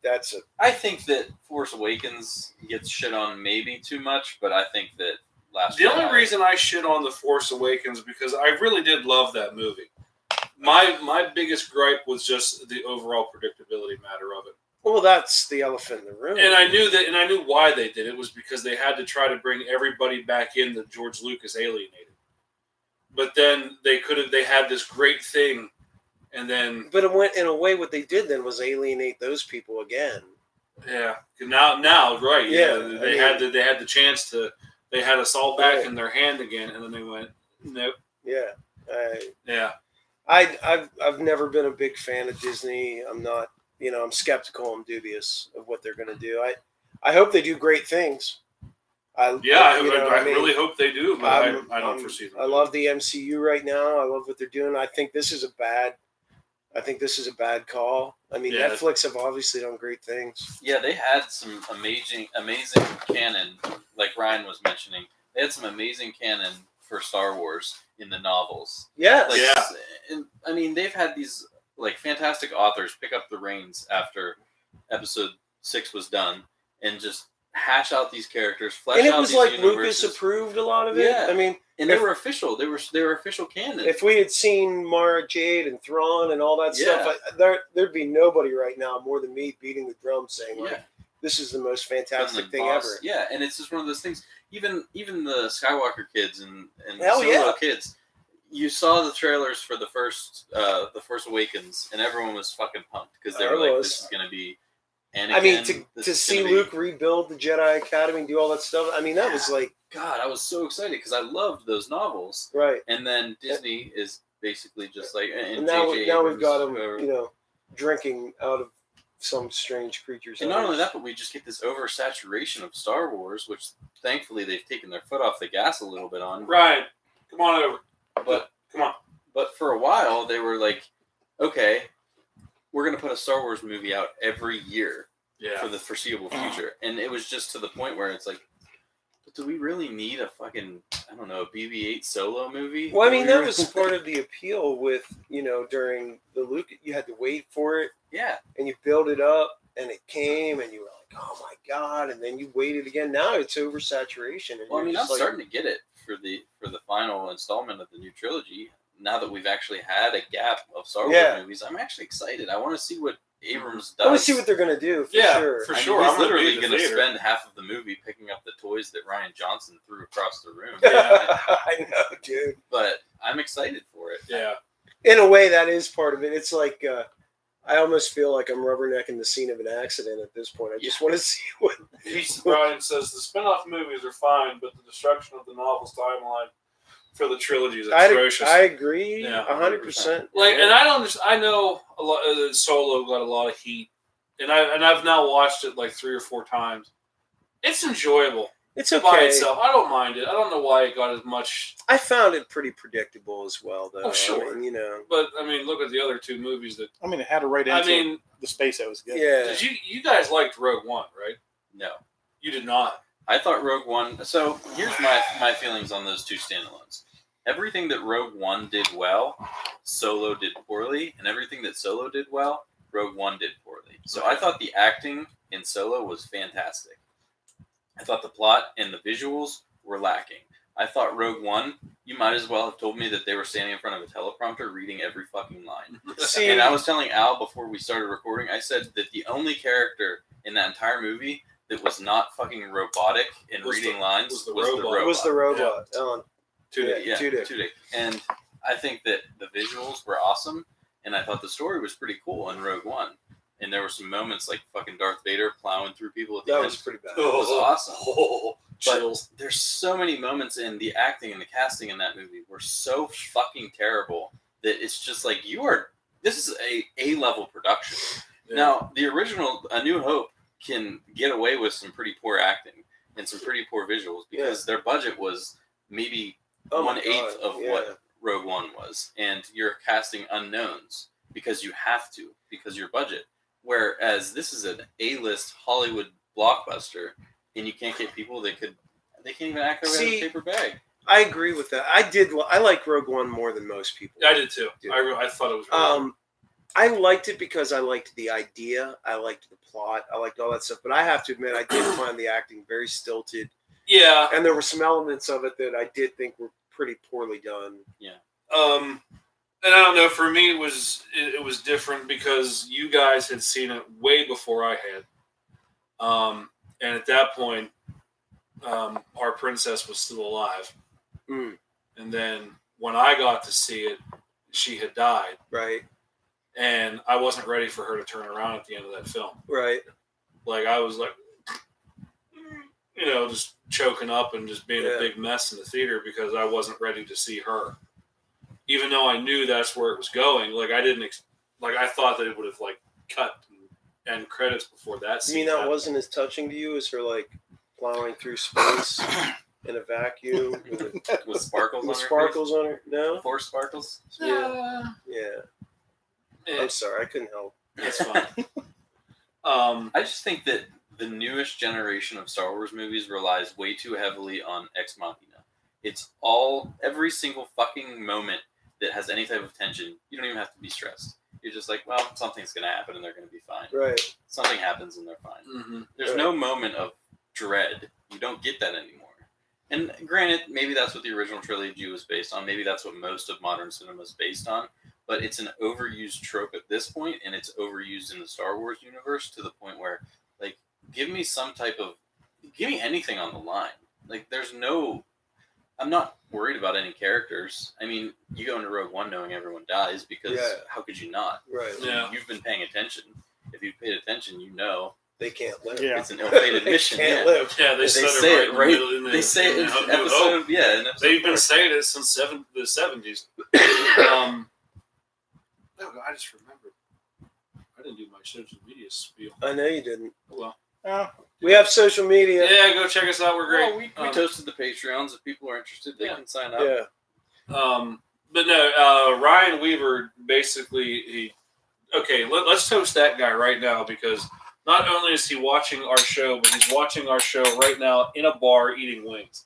That's a. I think that Force Awakens gets shit on maybe too much, but I think that Last The Jedi- only reason I shit on The Force Awakens because I really did love that movie. My biggest gripe was just the overall predictability matter of it. Well, that's the elephant in the room. And I knew why they did it was because they had to try to bring everybody back in that George Lucas alienated. But then they had this great thing, and then But it went in a way. What they did then was alienate those people again. now right Yeah, they had the chance to, they had us all back in their hand again, and then they went nope. Yeah. Yeah. I've never been a big fan of Disney. I'm not, I'm skeptical. I'm dubious of what they're going to do. I hope they do great things. I really hope they do, but I don't foresee them. I love the MCU right now. I love what they're doing. I think this is a bad call. I mean, Yeah. Netflix have obviously done great things. Yeah, they had some amazing canon, like Ryan was mentioning. They had some amazing canon for Star Wars in the novels. Yes. Like, Yeah. And, I mean, they've had these like fantastic authors pick up the reins after Episode 6 was done and just hash out these characters, flesh And it out was these like universes. Lucas approved a lot of it. Yeah. I mean, And they were official. They were official canon. if we had seen Mara Jade and Thrawn and all that Yeah. stuff, there'd be nobody right now more than me beating the drum saying, like, this is the most fantastic the thing boss. ever. Yeah, and it's just one of those things. Even the Skywalker kids and Hell Solo yeah. kids, you saw the trailers for the Force Awakens, and everyone was fucking pumped because they were like, "This is gonna be." Anakin. I mean, This to is see gonna be- Luke rebuild the Jedi Academy and do all that stuff, I mean, that was like, God, I was so excited because I loved those novels, right. and then Disney is basically just like, And now now we've got them, drinking out of some strange creatures. And not only that, but we just get this oversaturation of Star Wars, which thankfully they've taken their foot off the gas a little bit on. Ryan, come on over. But Come on. But for a while, they were like, okay, we're going to put a Star Wars movie out every year for the foreseeable future. And it was just to the point where it's like, but do we really need a fucking, I don't know, a BB-8 Solo movie? Well, I mean, that was part of the appeal with, during the Luke, you had to wait for it. Yeah. And you build it up, and it came, and you were like, oh my God. And then you waited again. Now it's oversaturation. And Well, I mean, I'm just like, starting to get it for the final installment of the new trilogy, now that we've actually had a gap of Star Wars Yeah. movies, I'm actually excited. I want to see what Abrams I does. want to see what they're gonna do. For sure. for I mean, sure. he's I'm gonna be literally in the going to theater. spend half of the movie picking up the toys that Ryan Johnson threw across the room. I know, dude. But I'm excited for it. Yeah. In a way, that is part of it. It's like I almost feel like I'm rubbernecking the scene of an accident at this point. I just want to see what. Brian says the spin-off movies are fine, but the destruction of the novel's timeline for the trilogy is atrocious. I agree, Yeah, 100%. Like, and I don't. I know a lot. Solo got a lot of heat, and I've now watched it like 3 or 4 times. It's enjoyable. It's By okay. itself. I don't mind it. I don't know why it got as much. I found it pretty predictable as well, though. Oh, sure. I mean, you know. But I mean, look at the other 2 movies that. I mean, it had to right into I mean, the space that was good. Yeah. did you guys liked Rogue One, right? No. You did not. I thought Rogue One. So here's my feelings on those 2 standalones. Everything that Rogue One did well, Solo did poorly, and everything that Solo did well, Rogue One did poorly. So I thought the acting in Solo was fantastic. I thought the plot and the visuals were lacking. I thought Rogue One, you might as well have told me that they were standing in front of a teleprompter reading every fucking line. See, And I was telling Al before we started recording, I said that the only character in that entire movie that was not fucking robotic in Was reading the- lines was the was the robot. robot. it was the robot. Ellen. Tudyk. Yeah, Tudyk. Tudyk. And I think that the visuals were awesome, and I thought the story was pretty cool in Rogue One. And there were some moments like fucking Darth Vader plowing through people at the That end. was pretty bad. It was awesome. Oh, chills. There's so many moments in the acting and the casting in that movie were so fucking terrible that it's just like this is a A-level production. Yeah. Now, the original A New Hope can get away with some pretty poor acting and some pretty poor visuals because their budget was maybe Oh my 1/8 God, of yeah. what Rogue One was. And you're casting unknowns because you have to, because your budget. Whereas this is an A-list Hollywood blockbuster, and you can't get people that they can't even act over a paper bag. I agree with that. I like Rogue One more than most people. I did too. Dude. I thought it was. Really good. I liked it because I liked the idea. I liked the plot. I liked all that stuff. But I have to admit, I did find the acting very stilted. Yeah. And there were some elements of it that I did think were pretty poorly done. And I don't know. For me, it was different because you guys had seen it way before I had. And at that point, our princess was still alive. Mm. And then when I got to see it, she had died. Right. And I wasn't ready for her to turn around at the end of that film. Right. Like, I was like, just choking up and just being a big mess in the theater because I wasn't ready to see her. Even though I knew that's where it was going, like, I didn't, I thought that it would have, like, cut and end credits before that You scene. mean that happened. wasn't as touching to you as her, like, plowing through space in a vacuum With sparkles with on her sparkles on her? face. No? Force sparkles. Yeah. Eh, I'm sorry. I couldn't help. it's fine. I just think that the newest generation of Star Wars movies relies way too heavily on Ex Machina. It's every single fucking moment that has any type of tension, you don't even have to be stressed. You're just like, well, something's going to happen and they're going to be fine. Right. Something happens and they're fine. Mm-hmm. There's no moment of dread. You don't get that anymore. And granted, maybe that's what the original trilogy was based on. Maybe that's what most of modern cinema is based on. But it's an overused trope at this point, and it's overused in the Star Wars universe to the point where, like, give me anything on the line. Like, I'm not worried about any characters. I mean, you go into Rogue One knowing everyone dies because how could you not? Right. Yeah. You've been paying attention. If you've paid attention, you know They can't live. Yeah. it's an ill-fated They mission. can't Yeah. live. Yeah, they said say it right. In the, They say it in New Hope. episode. Yeah, in episode They've been 4. saying it since the 70s. I just remembered. I didn't do my social media spiel. I know you didn't. Oh, well. We have social media. Yeah, go check us out. We're great. Well, we toasted the Patreons. If people are interested, they can sign up. Yeah. But no, Ryan Weaver basically let's toast that guy right now because not only is he watching our show, but he's watching our show right now in a bar eating wings.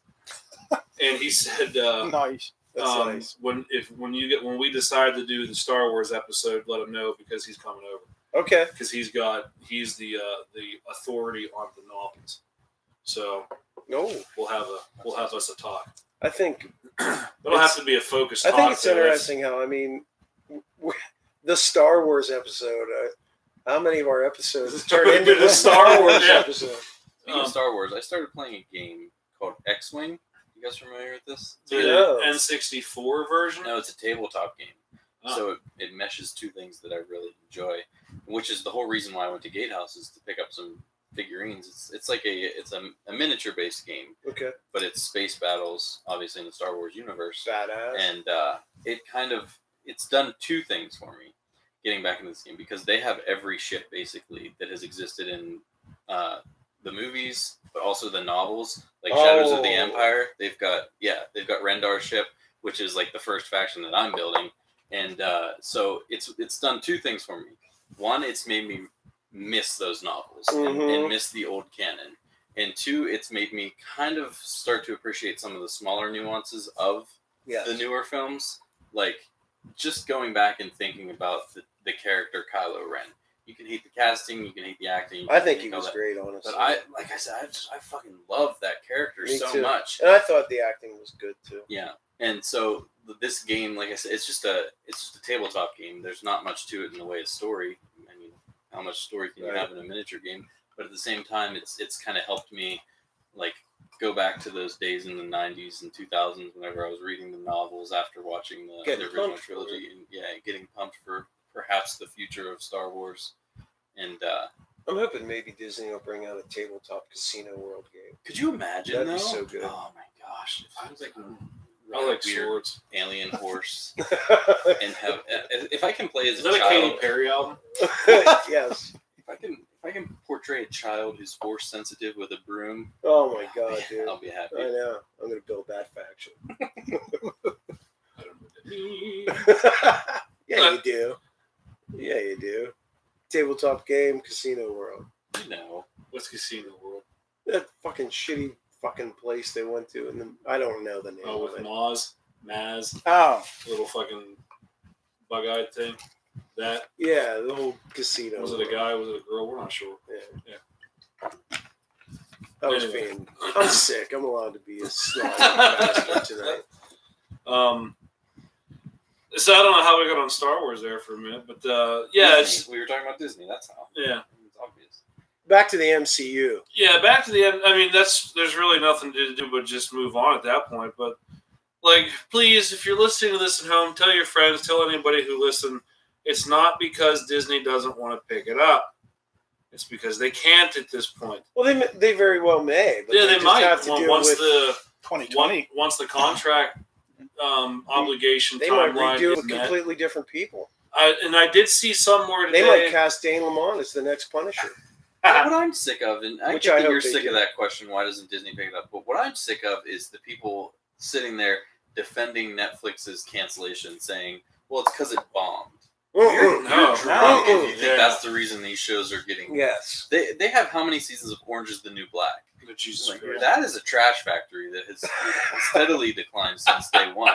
And he said, Nice. That's nice. when we decide to do the Star Wars episode, let him know because he's coming over. Okay. Because he's the authority on the novels. So No. we'll have us a talk. I think It'll have to be a focused. I think it's talk, though. interesting how, I mean, the Star Wars episode, how many of our episodes turned into the Star Wars Yeah. episode? Speaking of Star Wars, I started playing a game called X-Wing. You guys familiar with this? The No. N64 version. No, it's a tabletop game. Oh. So it meshes two things that I really enjoy, which is the whole reason why I went to Gatehouse is to pick up some figurines. It's like a miniature based game, Okay. but it's space battles, obviously in the Star Wars universe, Badass. and it's done two things for me getting back into this game because they have every ship basically that has existed in the movies, but also the novels, like Shadows of the Empire. They've got Rendar's ship, which is like the first faction that I'm building. And so it's done two things for me. One, it's made me miss those novels and miss the old canon. And two, it's made me kind of start to appreciate some of the smaller nuances of the newer films. Like, just going back and thinking about the character Kylo Ren. You can hate the casting, you can hate the acting. I think he was great, honestly. But like I said, I fucking love that character so much. And I thought the acting was good, too. Yeah. And so this game, like I said, it's just a tabletop game. There's not much to it in the way of story. I mean, how much story can you have in a miniature game? But at the same time, it's kind of helped me like go back to those days in the 90s and 2000s whenever I was reading the novels after watching the original trilogy and getting pumped for perhaps the future of Star Wars. And I'm hoping maybe Disney will bring out a tabletop Casino World game. Could you imagine? That'd be so good. Oh my gosh! If I was like I like swords. Alien horse, and have if I can play as Is a that a child. Katy Perry album? Yes. If I can portray a child who's force sensitive with a broom. Oh my god, dude! I'll be happy. I know. I'm gonna build that faction. Yeah, you do. Yeah, you do. Tabletop game, Casino World. You know. What's Casino World? That fucking shitty fucking place they went to, and I don't know the name Oh, of with it. Maz, Oh, little fucking bug-eyed thing. That Yeah, the whole casino. was it. A guy? Was it a girl? We're not sure. I was Anyway. being. I'm sick. I'm allowed to be a snotty bastard tonight. So I don't know how we got on Star Wars there for a minute, but it's We were talking about Disney. That's how. yeah. It's obvious. Back to the MCU. Yeah, back to the end. I mean, there's really nothing to do but just move on at that point. But, like, please, if you're listening to this at home, tell your friends, tell anybody who listen, it's not because Disney doesn't want to pick it up. It's because they can't at this point. Well, they very well may. But Yeah, they just might. have to deal Once with, the 2020. once the contract obligation they might timeline redo it is with met. completely different people. I did see some more today. They might cast Dane Lamont as the next Punisher. What I'm sick of, and I Which get I that hope you're they sick do. of that question, why doesn't Disney pick it up? But what I'm sick of is the people sitting there defending Netflix's cancellation, saying, well, it's because it bombed. You're No. drunk if you think Yeah. that's the reason these shows are getting... Yes. They have how many seasons of Orange is the New Black? Jesus Like, Christ. that is a trash factory that has steadily declined since day one.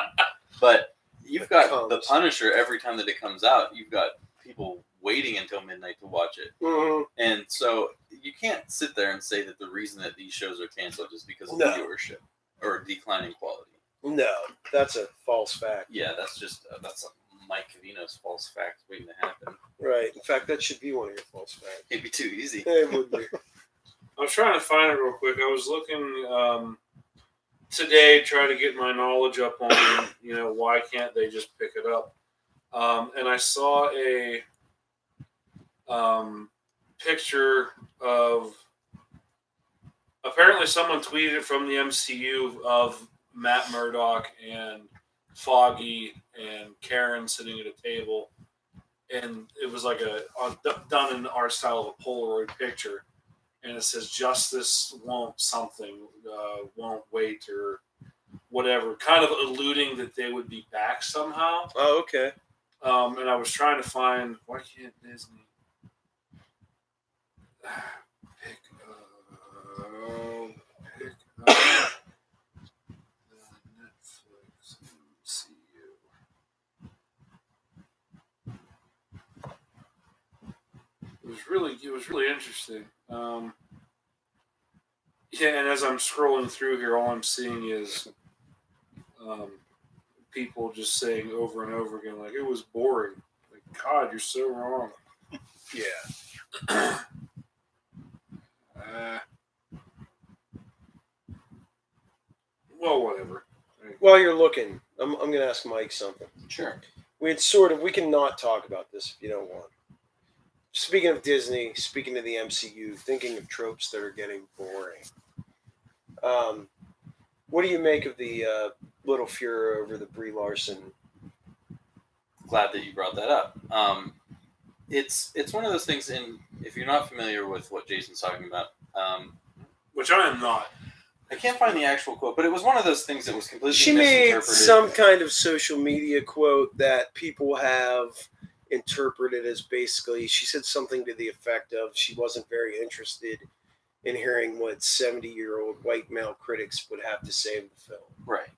But you've got The Punisher every time that it comes out. You've got people waiting until midnight to watch it. Mm-hmm. And so you can't sit there and say that the reason that these shows are canceled is because of No. viewership or declining quality. No, that's a false fact. Yeah, that's just that's a Mike Cavino's false fact waiting to happen. Right. In fact, that should be one of your false facts. It'd be too easy. It would be. I was trying to find it real quick. I was looking today, trying to get my knowledge up on, why can't they just pick it up? And I saw a picture of, apparently someone tweeted it from the MCU of Matt Murdock and Foggy and Karen sitting at a table. And it was like done in the art style of a Polaroid picture. And it says, justice won't wait, or whatever, kind of alluding that they would be back somehow. Oh, okay. And I was trying to find, why can't Disney pick up the Netflix MCU? It was really interesting. Yeah, and as I'm scrolling through here, all I'm seeing is people just saying over and over again, like, it was boring. Like, God, you're so wrong. Yeah. Well, whatever. While you're looking, I'm going to ask Mike something. Sure. We can not talk about this if you don't want. Speaking of Disney, speaking of the MCU, thinking of tropes that are getting boring. What do you make of the little furor over the Brie Larson? Glad that you brought that up. It's one of those things. If you're not familiar with what Jason's talking about, Which I am not. I can't find the actual quote, but it was one of those things that was completely She made misinterpreted. some kind of social media quote that people have interpreted as basically, she said something to the effect of she wasn't very interested in hearing what 70-year-old white male critics would have to say of the film. Right.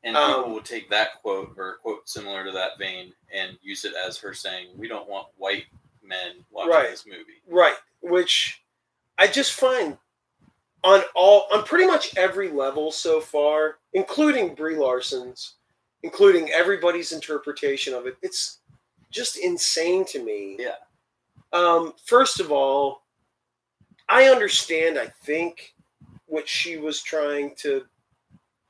And people would take that quote or a quote similar to that vein and use it as her saying, we don't want white men watching this movie. Right. Which I just find on pretty much every level so far, including Brie Larson's, including everybody's interpretation of it, it's just insane to me. Yeah. First of all, I understand, I think, what she was trying to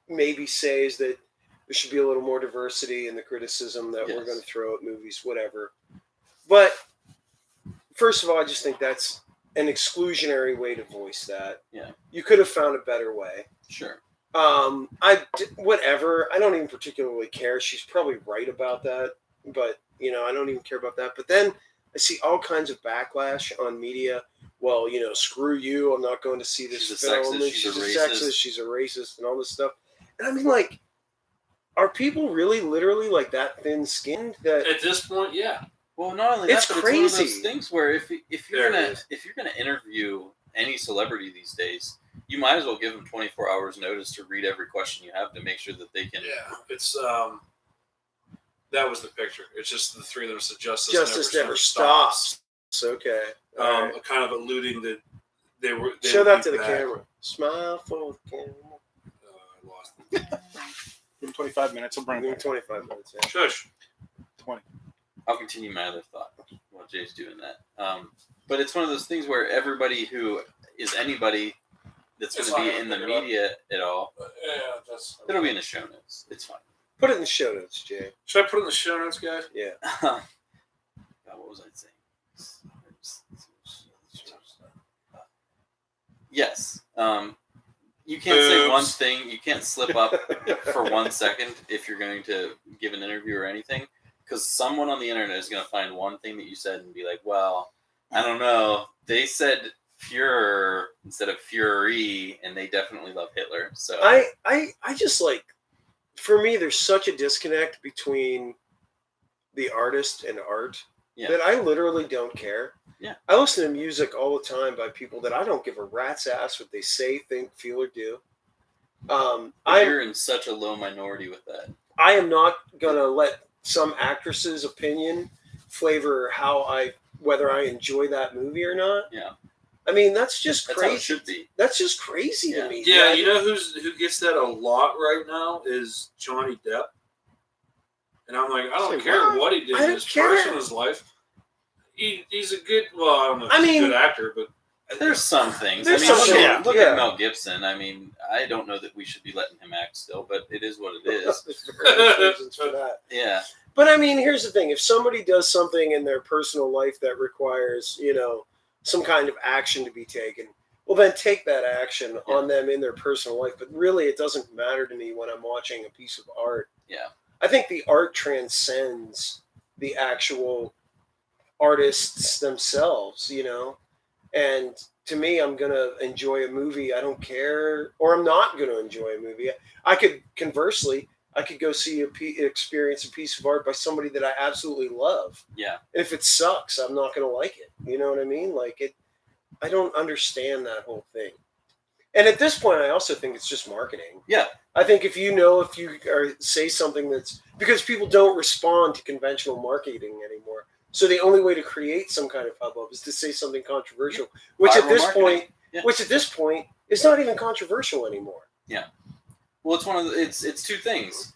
maybe say is that there should be a little more diversity in the criticism that we're going to throw at movies, whatever. But first of all, I just think that's an exclusionary way to voice that. Yeah. You could have found a better way. Sure. Whatever. I don't even particularly care. She's probably right about that, but I don't even care about that. But then I see all kinds of backlash on media. Well, screw you. I'm not going to see this film. She's a sexist. She's a racist, and all this stuff. And I mean, like, are people really, literally, like, that thin-skinned? That at this point, yeah. Well, not only that, it's but crazy. It's one of those things where if you're gonna interview any celebrity these days, you might as well give them 24 hours notice to read every question you have to make sure that they can. Yeah, it's that was the picture. It's just the three of them said justice never stops. Okay. Um, Right. Kind of alluding that they show would that be to the back. camera. Smile for the camera. I lost it. Give him 25 minutes. I'll bring Give it me back. 25 minutes. Yeah. Shush. 20. I'll continue my other thought while Jay's doing that. But it's one of those things where everybody who is anybody that's going to be in the media at all, it'll be in the show notes. It's fine. Put it in the show notes, Jay. Should I put it in the show notes, guys? Yeah. God, what was I saying? Yes. You can't say one thing. You can't slip up for 1 second if you're going to give an interview or anything. Because someone on the internet is going to find one thing that you said and be like, well, I don't know. They said Führer instead of Fury, and they definitely love Hitler. So I just like, for me, there's such a disconnect between the artist and art that I literally don't care. Yeah. I listen to music all the time by people that I don't give a rat's ass what they say, think, feel, or do. You're in such a low minority with that. I am not going to let some actress's opinion flavor whether I enjoy that movie or not. Yeah. I mean, that's just That's crazy. how it should be. That's just crazy to me. Yeah, you know who gets that a lot right now is Johnny Depp. And I'm like, I don't care what he did in his personal life. He's a good, well, I don't know if he's a good actor, but there's some things. There's look at Mel Gibson. I mean, I don't know that we should be letting him act still, but it is what it is. There's reasons for that. Yeah. But I mean, here's the thing: if somebody does something in their personal life that requires, some kind of action to be taken, well, then take that action on them in their personal life. But really, it doesn't matter to me when I'm watching a piece of art. Yeah. I think the art transcends the actual artists themselves, And to me, I'm going to enjoy a movie. I don't care, or I'm not going to enjoy a movie. Conversely, I could go experience a piece of art by somebody that I absolutely love. Yeah. And if it sucks, I'm not going to like it. You know what I mean? I don't understand that whole thing. And at this point, I also think it's just marketing. Yeah. I think if you say something that's, because people don't respond to conventional marketing anymore. So the only way to create some kind of hubbub is to say something controversial, which at this point is not even controversial anymore. Yeah. Well, it's one of the, it's two things.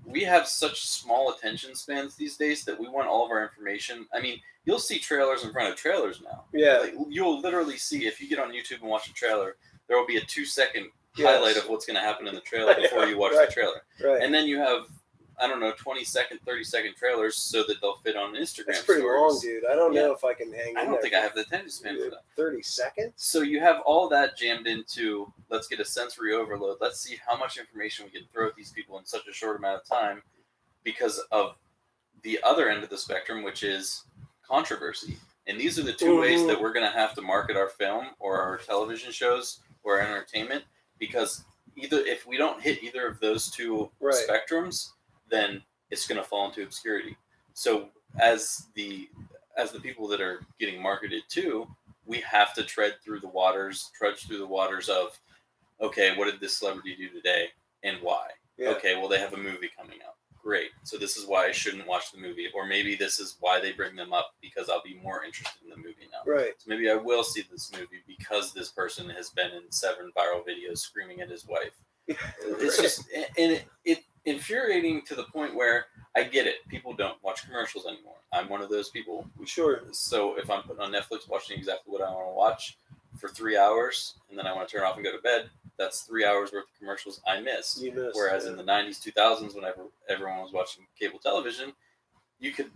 We have such small attention spans these days that we want all of our information. I mean, you'll see trailers in front of trailers now. Yeah. Like, you'll literally see, if you get on YouTube and watch a trailer, there will be a 2-second Yes. highlight of what's going to happen in the trailer before you watch Right. the trailer. Right. And then you have, I don't know, 20-second, 30-second trailers so that they'll fit on Instagram That's pretty stories. long, dude. I don't know Yeah. if I can hang. I in don't there think I have the attention span for that. 30 seconds. So you have all that jammed into, let's get a sensory overload. Let's see how much information we can throw at these people in such a short amount of time, because of the other end of the spectrum, which is controversy. And these are the two ways that we're going to have to market our film or our television shows or our entertainment, because either if we don't hit either of those two spectrums, then it's going to fall into obscurity. So as the people that are getting marketed to, we have to trudge through the waters of, okay, what did this celebrity do today and why? Yeah. Okay, well, they have a movie coming out. Great. So this is why I shouldn't watch the movie. Or maybe this is why they bring them up, because I'll be more interested in the movie now. Right. So maybe I will see this movie because this person has been in 7 viral videos screaming at his wife. It's just, and it infuriating to the point where I get it. People don't watch commercials anymore. I'm one of those people. Sure. So if I'm putting on Netflix watching exactly what I want to watch for 3 hours, and then I want to turn off and go to bed, that's 3 hours worth of commercials I missed. You missed. Whereas in the 90s, 2000s, whenever everyone was watching cable television, you could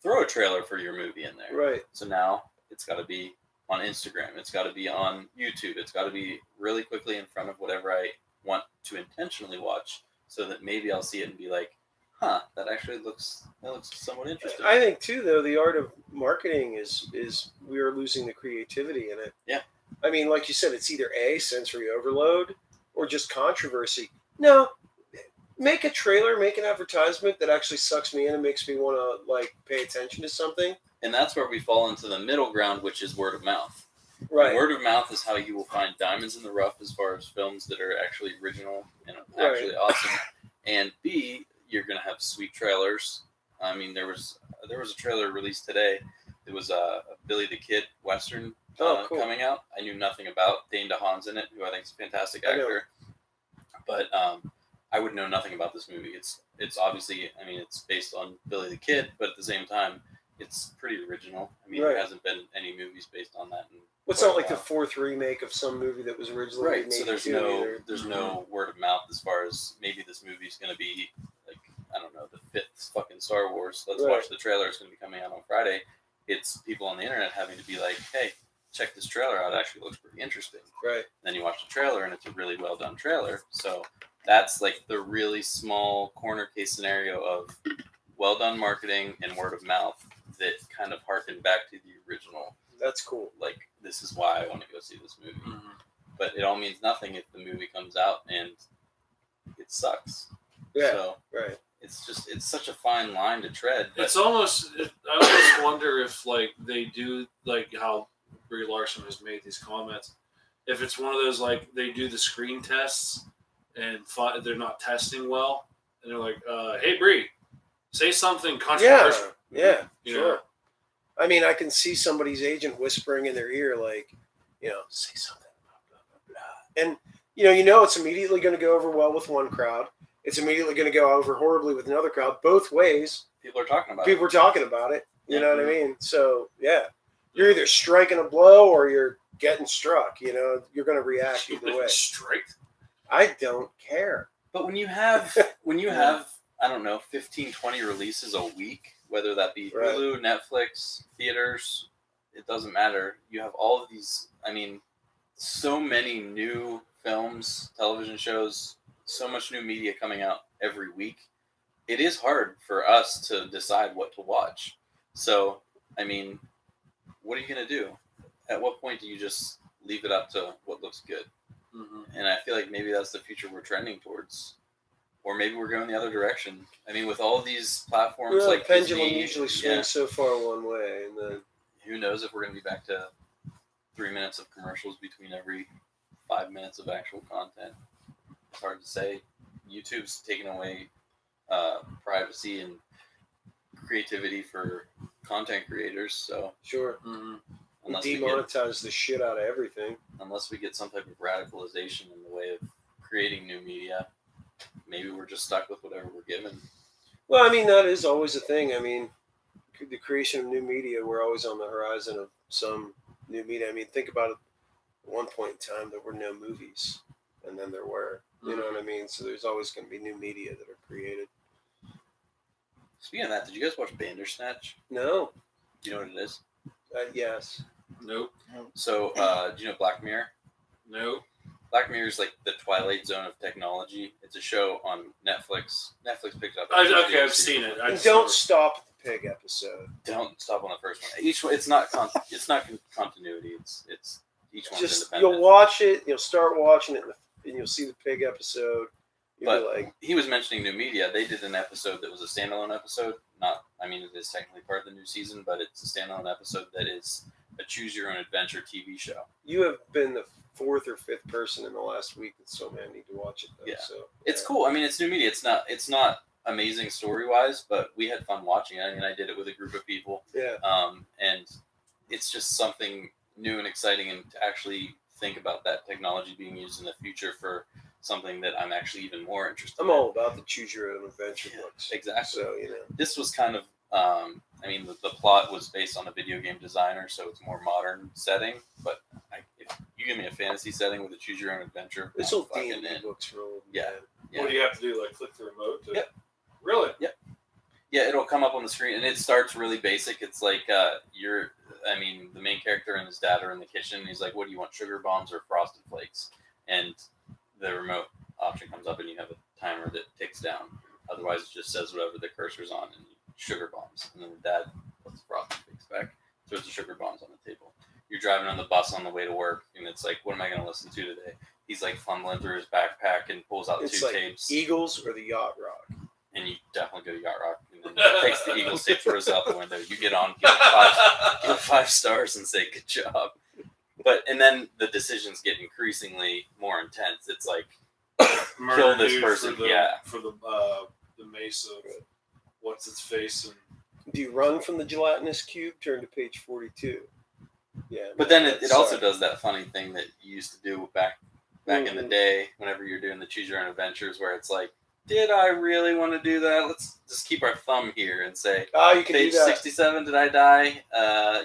throw a trailer for your movie in there. Right. So now it's got to be on Instagram. It's got to be on YouTube. It's got to be really quickly in front of whatever I want to intentionally watch, so that maybe I'll see it and be like, huh, that actually looks somewhat interesting. I think too, though, the art of marketing is we are losing the creativity in it. Yeah. I mean, like you said, it's either A, sensory overload, or just controversy. No, make a trailer, make an advertisement that actually sucks me in and makes me want to like pay attention to something. And that's where we fall into the middle ground, which is word of mouth. Right. And word of mouth is how you will find diamonds in the rough as far as films that are actually original and actually awesome. And B, you're going to have sweet trailers. I mean, there was a trailer released today. It was a Billy the Kid Western cool. coming out. I knew nothing about. Dane DeHaan's in it, who I think is a fantastic actor. But I would know nothing about this movie. It's obviously, I mean, it's based on Billy the Kid, but at the same time, it's pretty original. I mean, there hasn't been any movies based on that. It's not like the 4th remake of some movie that was originally right. made. So there's no word of mouth as far as maybe this movie's going to be like, I don't know, the 5th fucking Star Wars. Let's watch the trailer. It's going to be coming out on Friday. It's people on the internet having to be like, hey, check this trailer out. It actually looks pretty interesting. Right. And then you watch the trailer and it's a really well done trailer. So that's like the really small corner case scenario of well done marketing and word of mouth that kind of harken back to the original. That's cool. Like, this is why I want to go see this movie. Mm-hmm. But it all means nothing if the movie comes out and it sucks. Yeah. So it's such a fine line to tread. I almost wonder if like they do like how Brie Larson has made these comments. If it's one of those like they do the screen tests and they're not testing well, and they're like, "Hey Brie, say something controversial." Yeah, you sure. know? I mean, I can see somebody's agent whispering in their ear, like, say something, blah, blah, blah. And, it's immediately going to go over well with one crowd. It's immediately going to go over horribly with another crowd. Both ways. People are talking about it. You know what I mean? So, yeah. You're either striking a blow or you're getting struck. You're going to react either way. Strike? I don't care. But when you have, I don't know, 15, 20 releases a week, whether that be Hulu, Netflix, theaters, it doesn't matter. You have all of these, I mean, so many new films, television shows, so much new media coming out every week. It is hard for us to decide what to watch. So, I mean, what are you going to do? At what point do you just leave it up to what looks good? Mm-hmm. And I feel like maybe that's the future we're trending towards. Or maybe we're going the other direction. I mean, with all of these platforms like the pendulum Disney, usually swings so far one way, and then who knows if we're going to be back to 3 minutes of commercials between every 5 minutes of actual content. It's hard to say. YouTube's taking away privacy and creativity for content creators. So sure, unless demonetize the shit out of everything. Unless we get some type of radicalization in the way of creating new media. maybe we're just stuck with whatever we're given. Well, I mean, that is always a thing. I mean, the creation of new media, we're always on the horizon of some new media. I mean, think about it. At one point in time, there were no movies, and then there were. You know what I mean? So there's always going to be new media that are created. Speaking of that, did you guys watch Bandersnatch? No. Do you know what it is? Yes. Nope. So, do you know Black Mirror? Nope. Black Mirror is like the Twilight Zone of technology. It's a show on Netflix. Netflix picked it up. Okay, I've seen it. And don't stop at the pig episode. Don't stop on the first one. Each one, it's not continuity. It's each one's Just independent. you'll watch it. You'll start watching it, and you'll see the pig episode. You'll be like, he was mentioning new media. They did an episode that was a standalone episode. It is technically part of the new season, but it's a standalone episode that is a choose-your-own-adventure TV show. you have been the fourth or fifth person in the last week that told me I need to watch it. Though, Yeah. so It's cool. I mean, it's new media. It's not amazing story-wise, but we had fun watching it. I mean, I did it with a group of people. Yeah. And it's just something new and exciting, and to actually think about that technology being used in the future for something that I'm actually even more interested I'm in. all about the choose your own adventure books. Exactly. So This was kind of, the plot was based on a video game designer, so it's a more modern setting. But if you give me a fantasy setting with a choose your own adventure, this I'm will fucking D&D in. books for old Yeah. men. Yeah. What do you have to do? Like click the remote? Yep. Really? Yeah, it'll come up on the screen, and it starts really basic. It's like the main character and his dad are in the kitchen. And he's like, "What do you want, sugar bombs or frosted flakes?" And the remote option comes up, and you have a timer that ticks down. Otherwise, it just says whatever the cursor's on, and sugar bombs. And then the dad puts the frosted flakes back, throws the sugar bombs on the table. You're driving on the bus on the way to work, and it's like, what am I going to listen to today? He's like fumbling through his backpack and pulls out It's two like tapes. Eagles or the Yacht Rock. And you definitely go to Yacht Rock. And then he takes the Eagles tape, throws it out the window. You get on, give it 5 stars, and say good job. And then the decisions get increasingly more intense. It's like Murder kill this dude person. for the mace of what's its face and Do you run from the gelatinous cube? Turn to page 42. Yeah. But then it also does that funny thing that you used to do back in the day, whenever you're doing the choose your own adventures, where it's like, did I really want to do that? Let's just keep our thumb here and say, you can page do that. 67, did I die?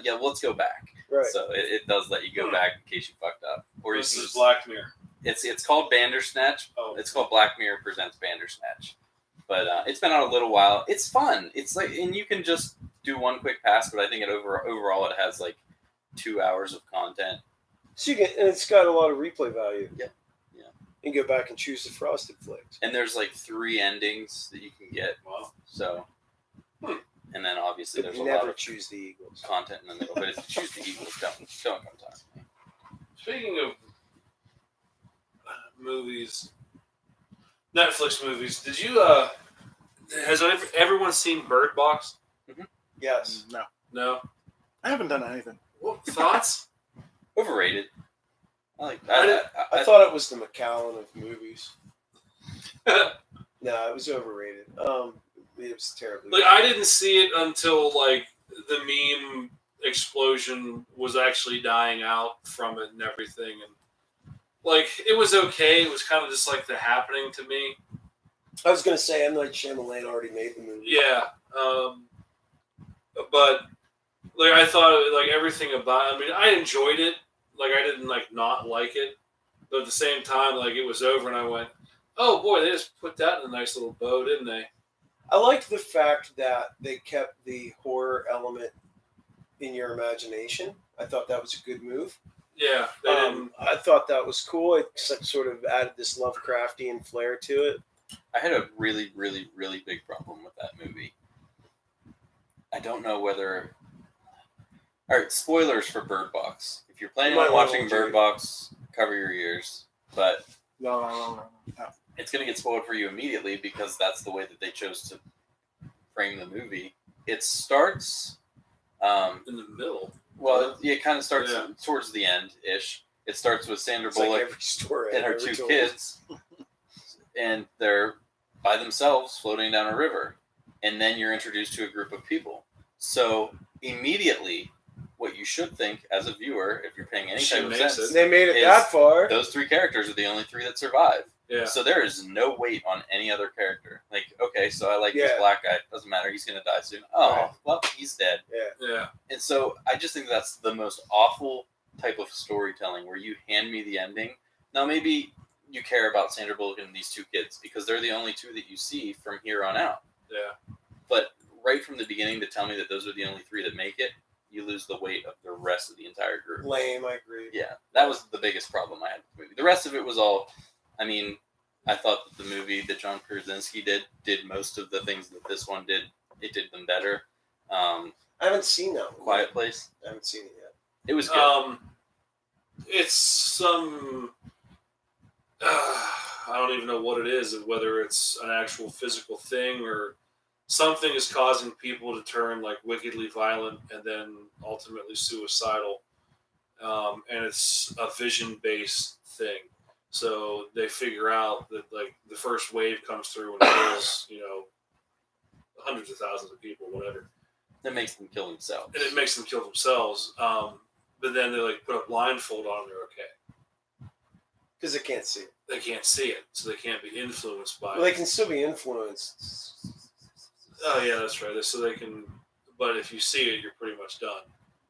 Yeah, well, let's go back. Right. So it does let you go back in case you fucked up. Or this you is can Black Mirror. it's called Bandersnatch. Oh, It's called Black Mirror Presents Bandersnatch. But it's been out a little while. It's fun. It's like, and you can just do one quick pass, but I think overall it has like 2 hours of content. So and it's got a lot of replay value. Yeah. You can go back and choose the frosted flakes. And there's like 3 endings that you can get. wow. So, and then obviously But there's you a lot never of choose the Eagles. content in the middle. But if you choose the Eagles, don't come talk to me. Speaking of movies, Netflix movies, did you has everyone seen Bird Box? Yes. No, No. I haven't done anything. What thoughts? Overrated. I thought it was the McAllen of movies. No, it was overrated. It was terribly. Like I didn't see it until like the meme explosion was actually dying out from it and everything, and like it was okay. It was kind of just like The Happening to me. I was gonna say M. Night Shyamalan already made the movie. Yeah, but like I thought, like everything about. I mean, I enjoyed it. Like I didn't like not like it, but at the same time, like it was over, and I went, "Oh boy, they just put that in a nice little bow, didn't they?" I liked the fact that they kept the horror element in your imagination. I thought that was a good move. Yeah, they didn't. I thought that was cool. It sort of added this Lovecraftian flair to it. I had a really, really, really big problem with that movie. I don't know whether. All right, spoilers for Bird Box. If you're planning on watching Bird Box, cover your ears. But No. it's going to get spoiled for you immediately because that's the way that they chose to frame the movie. It starts. In the middle. Well, it kind of starts Yeah. towards the end-ish. It starts with Sandra It's like Bullock every story and I've her ever 2 told. kids, and they're by themselves floating down a river. And then you're introduced to a group of people. So immediately, what you should think as a viewer, if you're paying any She type of makes sense, They made it is that far. those 3 characters are the only 3 that survive. Yeah. So there is no weight on any other character. Like, okay, so I like this Yeah. black guy. Doesn't matter. He's going to die soon. Oh, Right. well, he's dead. Yeah. And so I just think that's the most awful type of storytelling where you hand me the ending. Now, maybe you care about Sandra Bullock and these two kids because they're the only two that you see from here on out. Yeah. But right from the beginning to tell me that those are the only three that make it, you lose the weight of the rest of the entire group. Lame, I agree. Yeah, that was the biggest problem I had with the movie. The rest of it was all, I mean, I thought that the movie that John Krasinski did most of the things that this one did. It did them better. I haven't seen that one. Quiet Place. I haven't seen it yet. It was good. It's some. I don't even know what it is, and whether it's an actual physical thing or something is causing people to turn like wickedly violent and then ultimately suicidal. And it's a vision-based thing. So they figure out that like the first wave comes through and kills, hundreds of thousands of people, whatever. That makes them kill themselves. And it makes them kill themselves. But then they like put a blindfold on and they're okay. Because they can't see it. They can't see it, so they can't be influenced by Well, it. they can still be influenced. Oh yeah, that's right. So they can, but if you see it, you're pretty much done.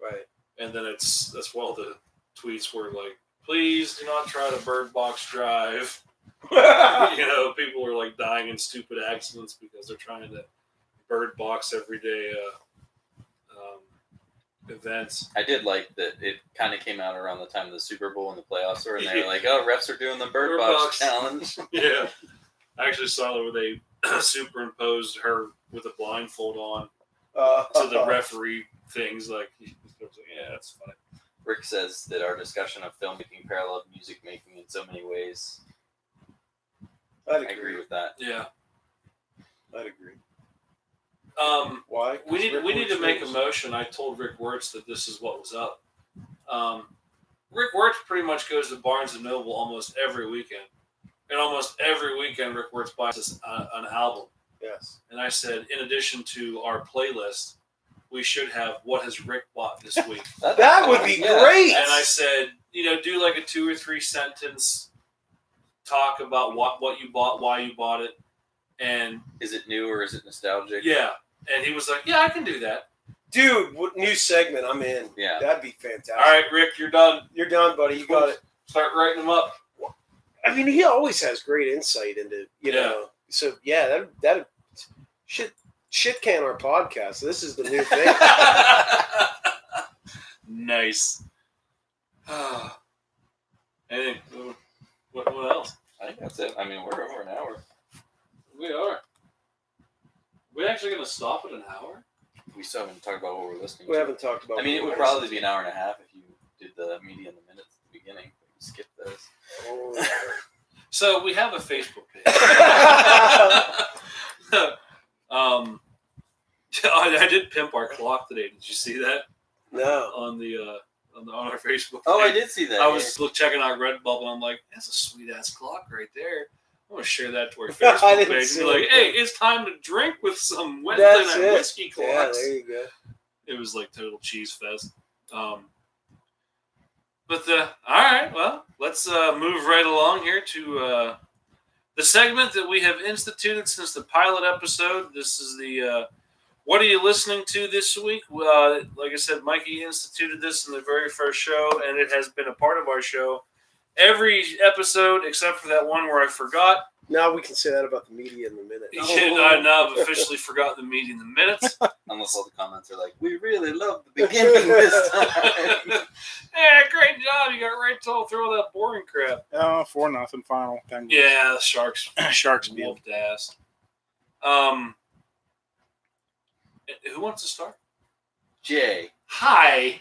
Right. And then that's why the tweets were like, "Please do not try to bird box drive." People are like dying in stupid accidents because they're trying to bird box everyday events. I did like that it kind of came out around the time of the Super Bowl and the playoffs were, and they were like, "Oh, refs are doing the bird box challenge." Yeah, I actually saw where they superimposed her with a blindfold on to the referee things. Like, yeah, that's funny. Rick says that our discussion of filmmaking paralleled music making in so many ways. I agree with that. Yeah, I'd agree. Why? 'Cause We need to make a motion. motion. I told Rick Wirtz that this is what was up. Rick Wirtz pretty much goes to Barnes and Noble almost every weekend, and almost every weekend Rick Wirtz buys us an album. Yes. And I said, in addition to our playlist, we should have what has Rick bought this week. That would be great. And I said, do like a 2 or 3 sentence talk about what you bought, why you bought it, and is it new or is it nostalgic? yeah. And he was like, yeah, I can do that. Dude, what new segment? I'm in. Yeah. That'd be fantastic. All right, Rick, you're done. You're done, buddy. You got it. Start writing them up. I mean, he always has great insight into, know. So, yeah, that shit can our podcast. This is the new thing. Nice. Anything? What else? I think that's it. I mean, we're over an hour. We are. We actually going to stop at an hour? We still haven't talked about what we're listening We to. haven't talked about. I mean, it would probably be an hour and a half if you did the media and the minutes at the beginning. But you skip those. Oh, So we have a Facebook page. I did pimp our clock today. Did you see that no. on our Facebook page? Oh, I did see that. I was checking out Redbubble and I'm like, that's a sweet ass clock right there. I'm gonna share that to our Facebook didn't page and see be like, it. hey, it's time to drink with some Wednesday That's night it. whiskey clocks. Yeah, there you go. It was like total cheese fest. All right, well, let's move right along here to the segment that we have instituted since the pilot episode. This is the what are you listening to this week? Like I said, Mikey instituted this in the very first show, and it has been a part of our show every episode except for that one where I forgot. Now we can say that about the media in the minute. I now have officially forgot the meeting the minutes. Unless all the comments are like, we really love the beginning this time. Yeah, great job. You got right to through all that boring crap. 4-0 final. Penguins. Yeah, the Sharks. Sharks beat. Whooped ass. Who wants to start? Jay. Hi.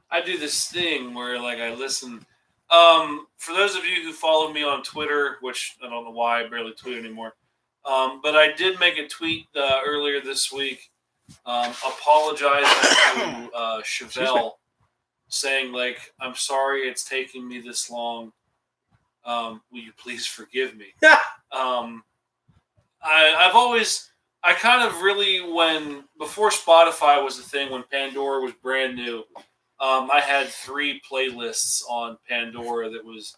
I do this thing where like I listen. For those of you who follow me on Twitter, which I don't know why I barely tweet anymore, but I did make a tweet earlier this week apologizing to Chevelle, saying like, I'm sorry it's taking me this long. Will you please forgive me? I kind of really, before Spotify was a thing, when Pandora was brand new, I had 3 playlists on Pandora that was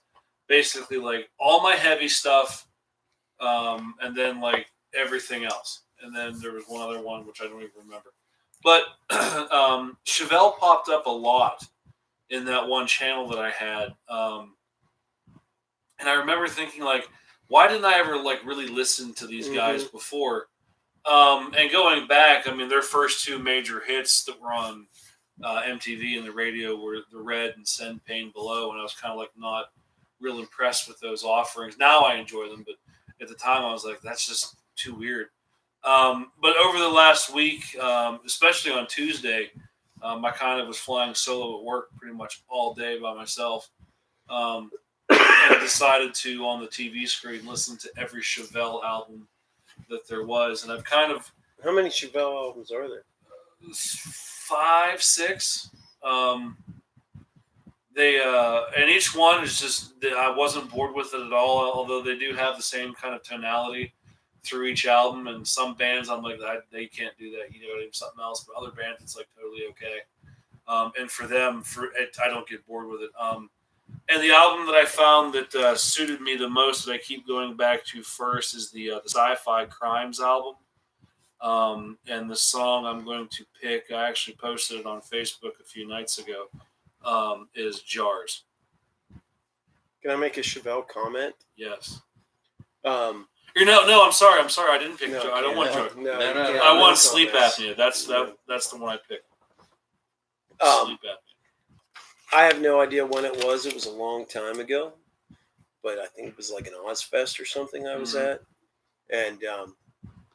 basically like all my heavy stuff, and then like everything else. And then there was one other one which I don't even remember. But Chevelle popped up a lot in that one channel that I had, and I remember thinking like, why didn't I ever like really listen to these guys before? And going back, I mean, their first two major hits that were on MTV and the radio were The Red and Send Pain Below, and I was kind of like not real impressed with those offerings. Now I enjoy them, but at the time I was like, that's just too weird. But over the last week, especially on Tuesday, I kind of was flying solo at work pretty much all day by myself, and decided to, on the TV screen, listen to every Chevelle album that there was. And I've kind of... How many Chevelle albums are there? 5, 6. And each one is just, I wasn't bored with it at all, although they do have the same kind of tonality through each album. And some bands I'm like, they can't do that, you know, something else. But other bands, it's like totally okay. And for them, I don't get bored with it. And the album that I found that suited me the most, that I keep going back to first, is the Sci-Fi Crimes album. And the song I'm going to pick, I actually posted it on Facebook a few nights ago, is Jars. Can I make a Chevelle comment? Yes. Um, No, I'm sorry. I didn't pick Jars. I don't want no, Jars. no, I want Sleep Apnea. That's the one I picked. Sleep Apnea. I have no idea when it was. It was a long time ago, but I think it was like an Ozfest or something I was at. And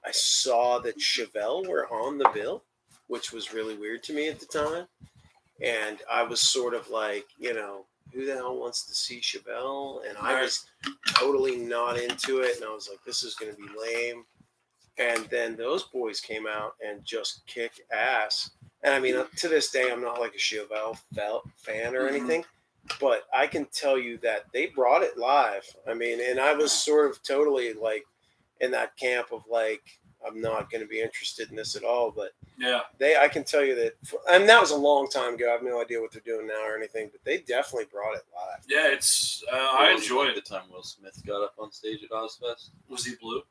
I saw that Chevelle were on the bill, which was really weird to me at the time. And I was sort of like, you know, who the hell wants to see Chevelle? And I was totally not into it. And I was like, this is going to be lame. And then those boys came out and just kicked ass. And I mean, to this day, I'm not like a Chevelle fan or anything, but I can tell you that they brought it live. I mean, and I was sort of totally like in that camp of like, I'm not going to be interested in this at all. But yeah, I can tell you that, and that was a long time ago. I have no idea what they're doing now or anything, but they definitely brought it live. Yeah, it's I enjoyed the time Will Smith got up on stage at Ozfest. Was he blue?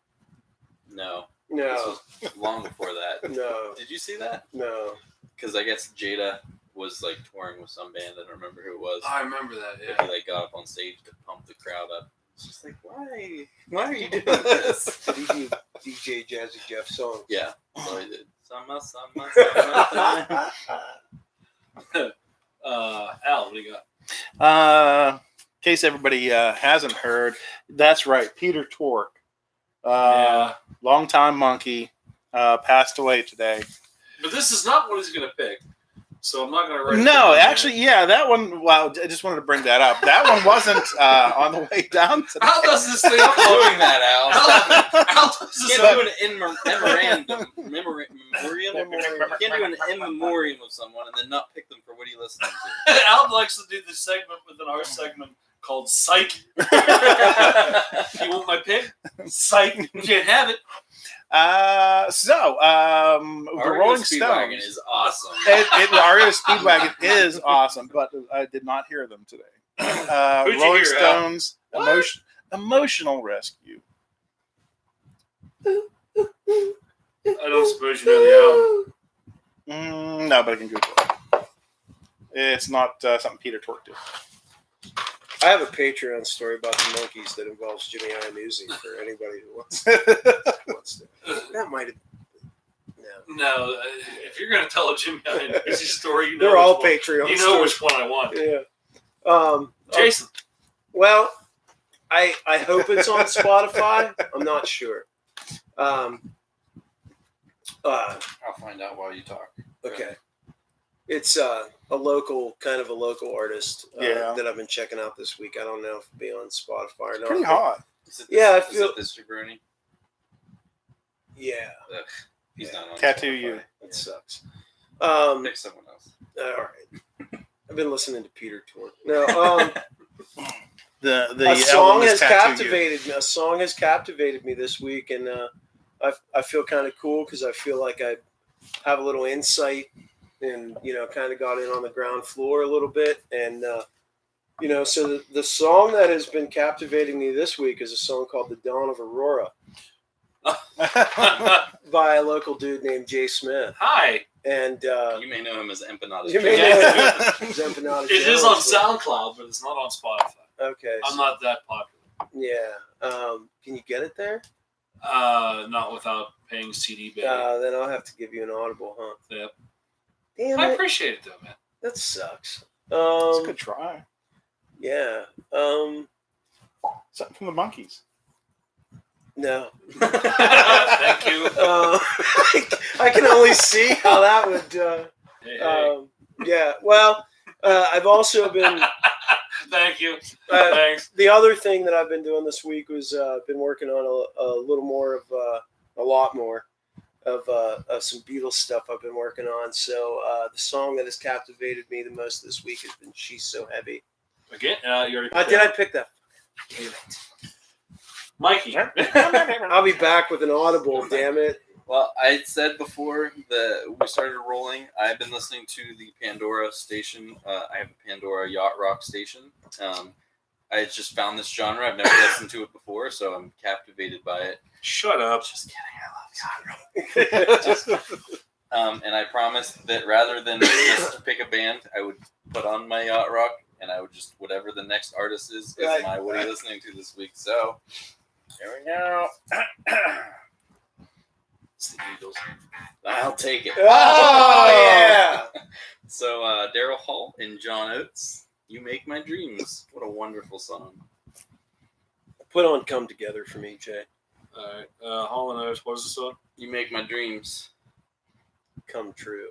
No, No. This was long before that. no, Did you see that? no. Because I guess Jada was like touring with some band. I don't remember who it was. I remember that. But Yeah. he like got up on stage to pump the crowd up. It's just like, why? Why are you doing this? Did he do DJ Jazzy Jeff songs? Yeah. So he did. Summer. Al, what do you got? In case everybody hasn't heard, that's right. Peter Tork, longtime monkey, passed away today. But this is not what he's going to pick, so I'm not going to write it No, down, actually, yeah, that one. Well, I just wanted to bring that up. That one wasn't on the way down today. Al does this thing. Doing that, Al. Al does this You can't do an memoriam. You can't do an in memoriam of someone and then not pick them for what he listened to. Al likes to do this segment within our segment called Psych. You want my pick? Psych. You can't have it. The Rolling Speedwagon Stones is awesome. REO Speedwagon is awesome, but I did not hear them today. Who'd you Rolling hear, Al? Stones, Emotional Rescue. I don't suppose you know the album. No, but I can Google it. It's not something Peter Tork did. I have a Patreon story about the monkeys that involves Jimmy Iannuzzi for anybody who wants to. That might have. No. No, if you're going to tell a Jimmy Iannuzzi story, you know They're all which one- Patreon You know stories. which one I want. Yeah. Jason. Well, I hope it's on Spotify. I'm not sure. I'll find out while you talk. Okay. It's a local artist that I've been checking out this week. I don't know if it'll be on Spotify or not. Pretty hot. I Is feel. it this jabroni? Yeah, Ugh, he's not on Tattoo Spotify. you. it sucks. Pick someone else. All right. I've been listening to Peter Tork. No, The a song album is has Tattoo You. captivated me. A song has captivated me this week, and I feel kind of cool because I feel like I have a little insight, and kind of got in on the ground floor a little bit, and So the song that has been captivating me this week is a song called "The Dawn of Aurora" by a local dude named Jay Smith. Hi. And You may know him as Empanadas. you may Yeah. know Empanadas It is on Jones, but- SoundCloud, but it's not on Spotify. Okay. I'm not that popular. Yeah. Can you get it there? Not without paying CD baby. Then I'll have to give you an audible, huh? Yep. Damn I it. appreciate it though, man. That sucks. It's a good try. Yeah. Something from the Monkees. No. Thank you. I can only see how that would. Hey. Yeah. Well, I've also been. Thank you. Thanks. The other thing that I've been doing this week was been working on a little more of a lot more of some Beatles stuff I've been working on. So the song that has captivated me the most this week has been "She's So Heavy." Again, you already picked Did that? I pick that? Mikey. I'll be back with an audible. Damn it! Well, I said before that we started rolling, I've been listening to the Pandora station. I have a Pandora yacht rock station. I just found this genre. I've never listened to it before, so I'm captivated by it. Shut up. Just kidding. I love yacht rock. And I promised that rather than just pick a band, I would put on my yacht rock, and I would just, whatever the next artist is Right. my what are you listening to this week. So, here we go. It's the Beatles. I'll take it. Oh yeah! So, Daryl Hall and John Oates, "You Make My Dreams." What a wonderful song. Put on "Come Together" for me, Jay. All right. Hall and Oates, what is the song? You make my dreams. Come true.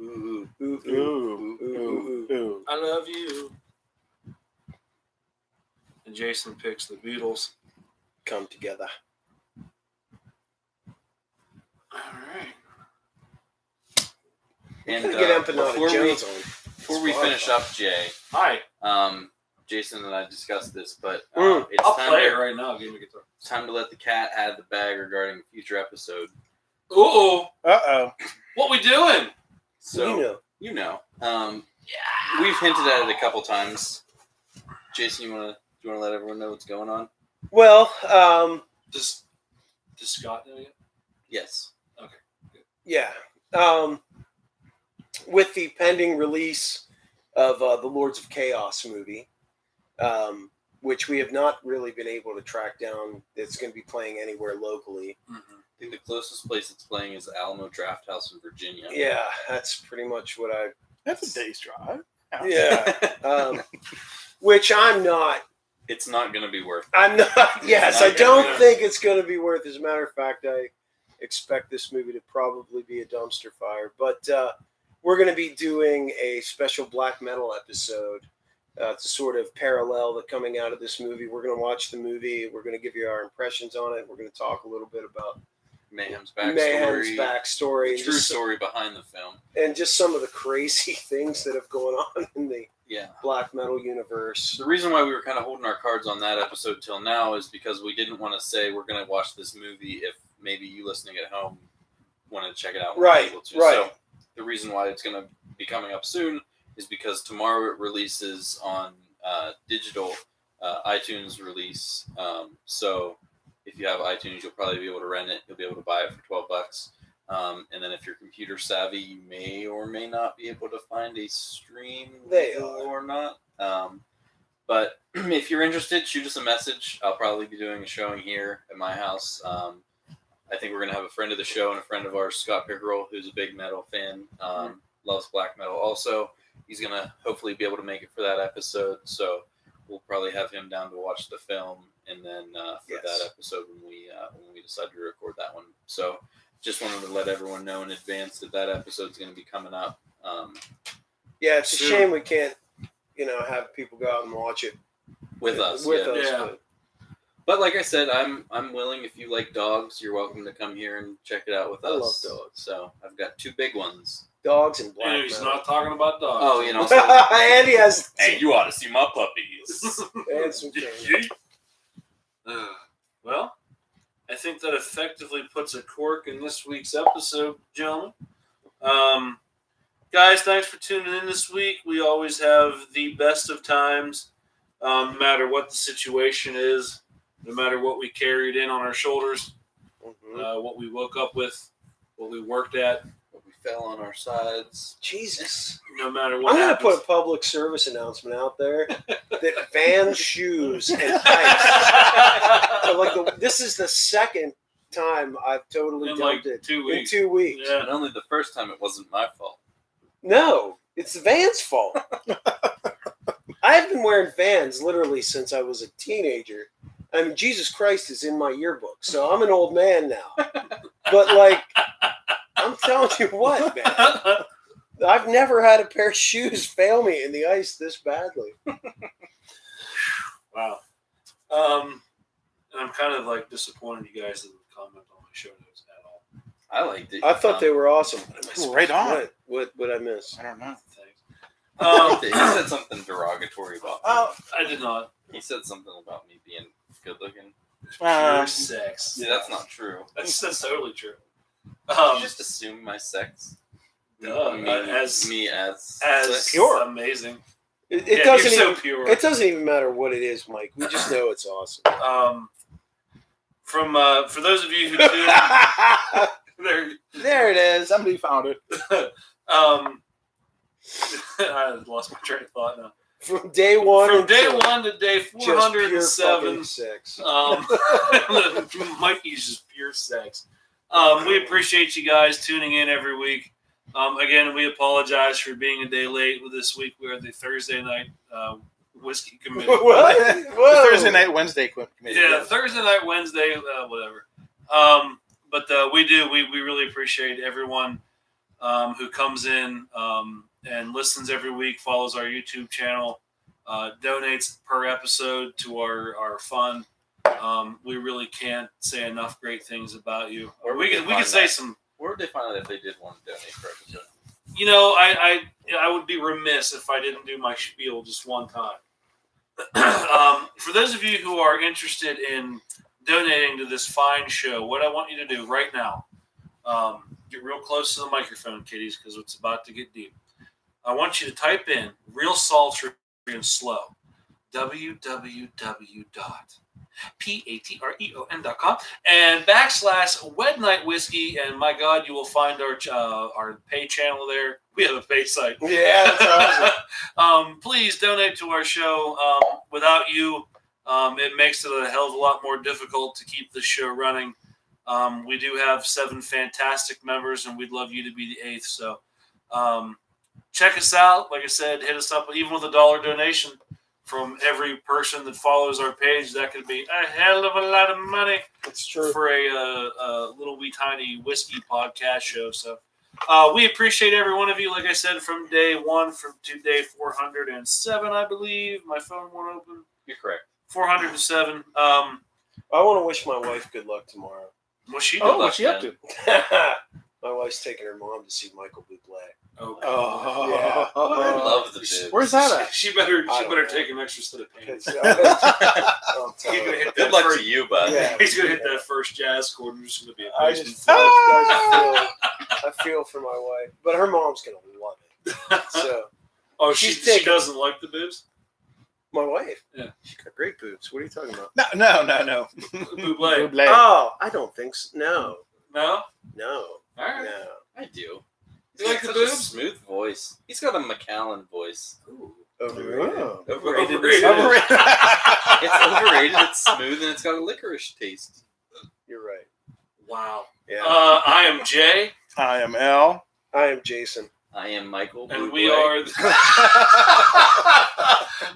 Ooh. Ooh, ooh, Ooh, ooh, ooh, ooh. I love you. And Jason picks the Beatles. Come together. All right. And Get Empanada before Jones on. before we finish up, Jay, Hi. Jason and I discussed this, but Mm. it's I'll time play it to, right now. Give me a guitar. it's time to let the cat out of the bag regarding a future episode. Uh-oh. Uh-oh. What we doing? So You know. We've hinted at it a couple times. Jason, do you wanna let everyone know what's going on? Well, Does Scott know yet? Yes. yeah. With the pending release of the Lords of Chaos movie, which we have not really been able to track down, that's going to be playing anywhere locally. I think the closest place it's playing is Alamo Draft House in Virginia. Yeah, that's pretty much what I. That's a day's drive. Yeah. Which I'm not. It's not going to be worth it. I'm not. Yes, I don't think it's going to be worth. As a matter of fact, I expect this movie to probably be a dumpster fire. But we're going to be doing a special black metal episode to sort of parallel the coming out of this movie. We're going to watch the movie. We're going to give you our impressions on it. We're going to talk a little bit about Mayhem's backstory. backstory, The true story behind the film. and just some of the crazy things that have gone on in the Yeah. black metal universe. The reason why we were kind of holding our cards on that episode till now is because we didn't want to say we're going to watch this movie if maybe you listening at home wanted to check it out. Right, Able to. right. So the reason why it's going to be coming up soon is because tomorrow it releases on digital iTunes release. So if you have iTunes, you'll probably be able to rent it. You'll be able to buy it for $12. And then if you're computer savvy, you may or may not be able to find a stream or not. But if you're interested, shoot us a message. I'll probably be doing a showing here at my house. I think we're going to have a friend of the show and a friend of ours, Scott Pickerel, who's a big metal fan, loves black metal also. He's going to hopefully be able to make it for that episode. So we'll probably have him down to watch the film and then for that episode when we decide to record that one. So just wanted to let everyone know in advance that episode's going to be coming up. Yeah, it's a Soon. shame we can't, have people go out and watch it With us. With yeah. us, Yeah. But like I said, I'm willing. If you like dogs, you're welcome to come here and check it out with I us. love dogs. So I've got 2 big ones. Dogs and black And he's metal. not talking about dogs. Oh, you know. And he has Hey, you ought to see my puppies. and some cane. Well, I think that effectively puts a cork in this week's episode, gentlemen. Guys, thanks for tuning in this week. We always have the best of times, no matter what the situation is, no matter what we carried in on our shoulders, what we woke up with, what we worked at, But we fell on our sides. Jesus. no matter what I'm going to happens. put a public service announcement out there that Vans shoes and ice. This is the second time I've totally In dumped like it 2 weeks. in 2 weeks. Yeah. And only the first time it wasn't my fault. No, it's Vans' fault. I've been wearing Vans literally since I was a teenager. I mean, Jesus Christ is in my yearbook, so I'm an old man now. But, like, I'm telling you what, man. I've never had a pair of shoes fail me in the ice this badly. Wow. And I'm kind of like disappointed you guys didn't comment on my show notes at all. I liked it. I thought they were awesome. Right on. What I miss? I don't know. Thanks. He said something derogatory about me. I did not. He said something about me being good looking. Pure sex. Yeah, that's not true. That's totally true. Did you just assume my sex? Duh, as sex? pure. Amazing. It Yeah, doesn't you're so even. pure. It doesn't even matter what it is, Mike. We just know it's awesome. For those of you who tuned there, There it is. Somebody found it. I lost my train of thought now. From day one. From day until 1 to day just pure 407, fucking sex. Mikey's just pure sex. We appreciate you guys tuning in every week. Again, we apologize for being a day late with this week. We are the Thursday night whiskey committee. What? The Whoa. Thursday night, Wednesday committee. Yeah, Thursday night, Wednesday, whatever. But we really appreciate everyone who comes in and listens every week, follows our YouTube channel, donates per episode to our fund. We really can't say enough great things about you. Or we could say some. Where would they find out if they did want to donate for episode? You know, I would be remiss if I didn't do my spiel just one time. For those of you who are interested in donating to this fine show, what I want you to do right now, get real close to the microphone, kiddies, because it's about to get deep. I want you to type in real sultry and slow, www.patreon.com and / Wed Night Whiskey, and my God, you will find our pay channel there. We have a pay site. Yeah, that's awesome. Please donate to our show. Without you, it makes it a hell of a lot more difficult to keep this show running. We do have 7 fantastic members, and we'd love you to be the 8th. So check us out. Like I said, hit us up even with a $1 donation from every person that follows our page. That could be a hell of a lot of money. It's true. For a little wee tiny whiskey podcast show. So we appreciate every one of you. Like I said, from day 1 to day 407, I believe. My phone won't open. You're correct. 407. I want to wish my wife good luck tomorrow. What's she Oh, doing? what's she up to? My wife's taking her mom to see Michael Bublé. Oh, Oh, Yeah. I love the bibs. Where's that at? She better I don't know. take an extra set of pants. I'll tell He's gonna her. hit that Good luck first, to you, bud. Yeah. He's gonna hit that first jazz chord, and there's gonna be a I basement just floor. I feel for my wife, but her mom's gonna love it. So Oh, She's she taking- doesn't like the boobs? my wife, Yeah. she's got great boobs. What are you talking about? No. Bublé. Bublé. Oh, I don't think so. No, No? no, All right. no. I do. You like He's the got such a boobs? smooth voice. He's got a Macallan voice. Overrated. Oh. Overrated. It's overrated. It's smooth and it's got a licorice taste. You're right. Wow. Yeah. I am Jay, I am L. I am Jason. I am Michael. and Bublé. we are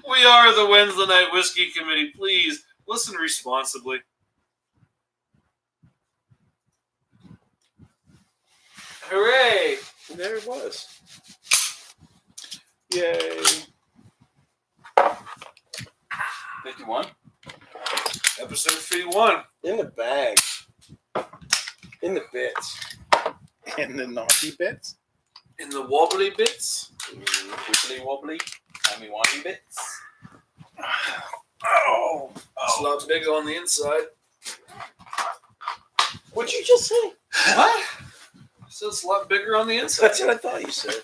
we are the Wednesday Night Whiskey Committee. Please listen responsibly. Hooray! There it was. Yay. 51. Episode 51. In the bag. In the bits. In the naughty bits. In the wobbly bits. Wibbly wobbly. Timey wimey bits. Oh. It's a lot big on the inside. What'd you just say? What? So it's a lot bigger on the inside. That's what I thought you said.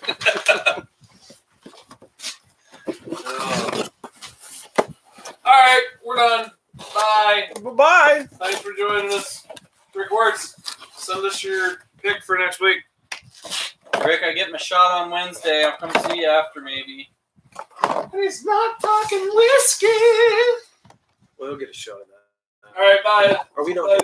All right, we're done. Bye. Bye-bye. Thanks for joining us. Rick Works, send us your pick for next week. Rick, I get my shot on Wednesday. I'll come see you after maybe. He's not talking whiskey. We'll get a shot of that. All right, bye. Or we don't.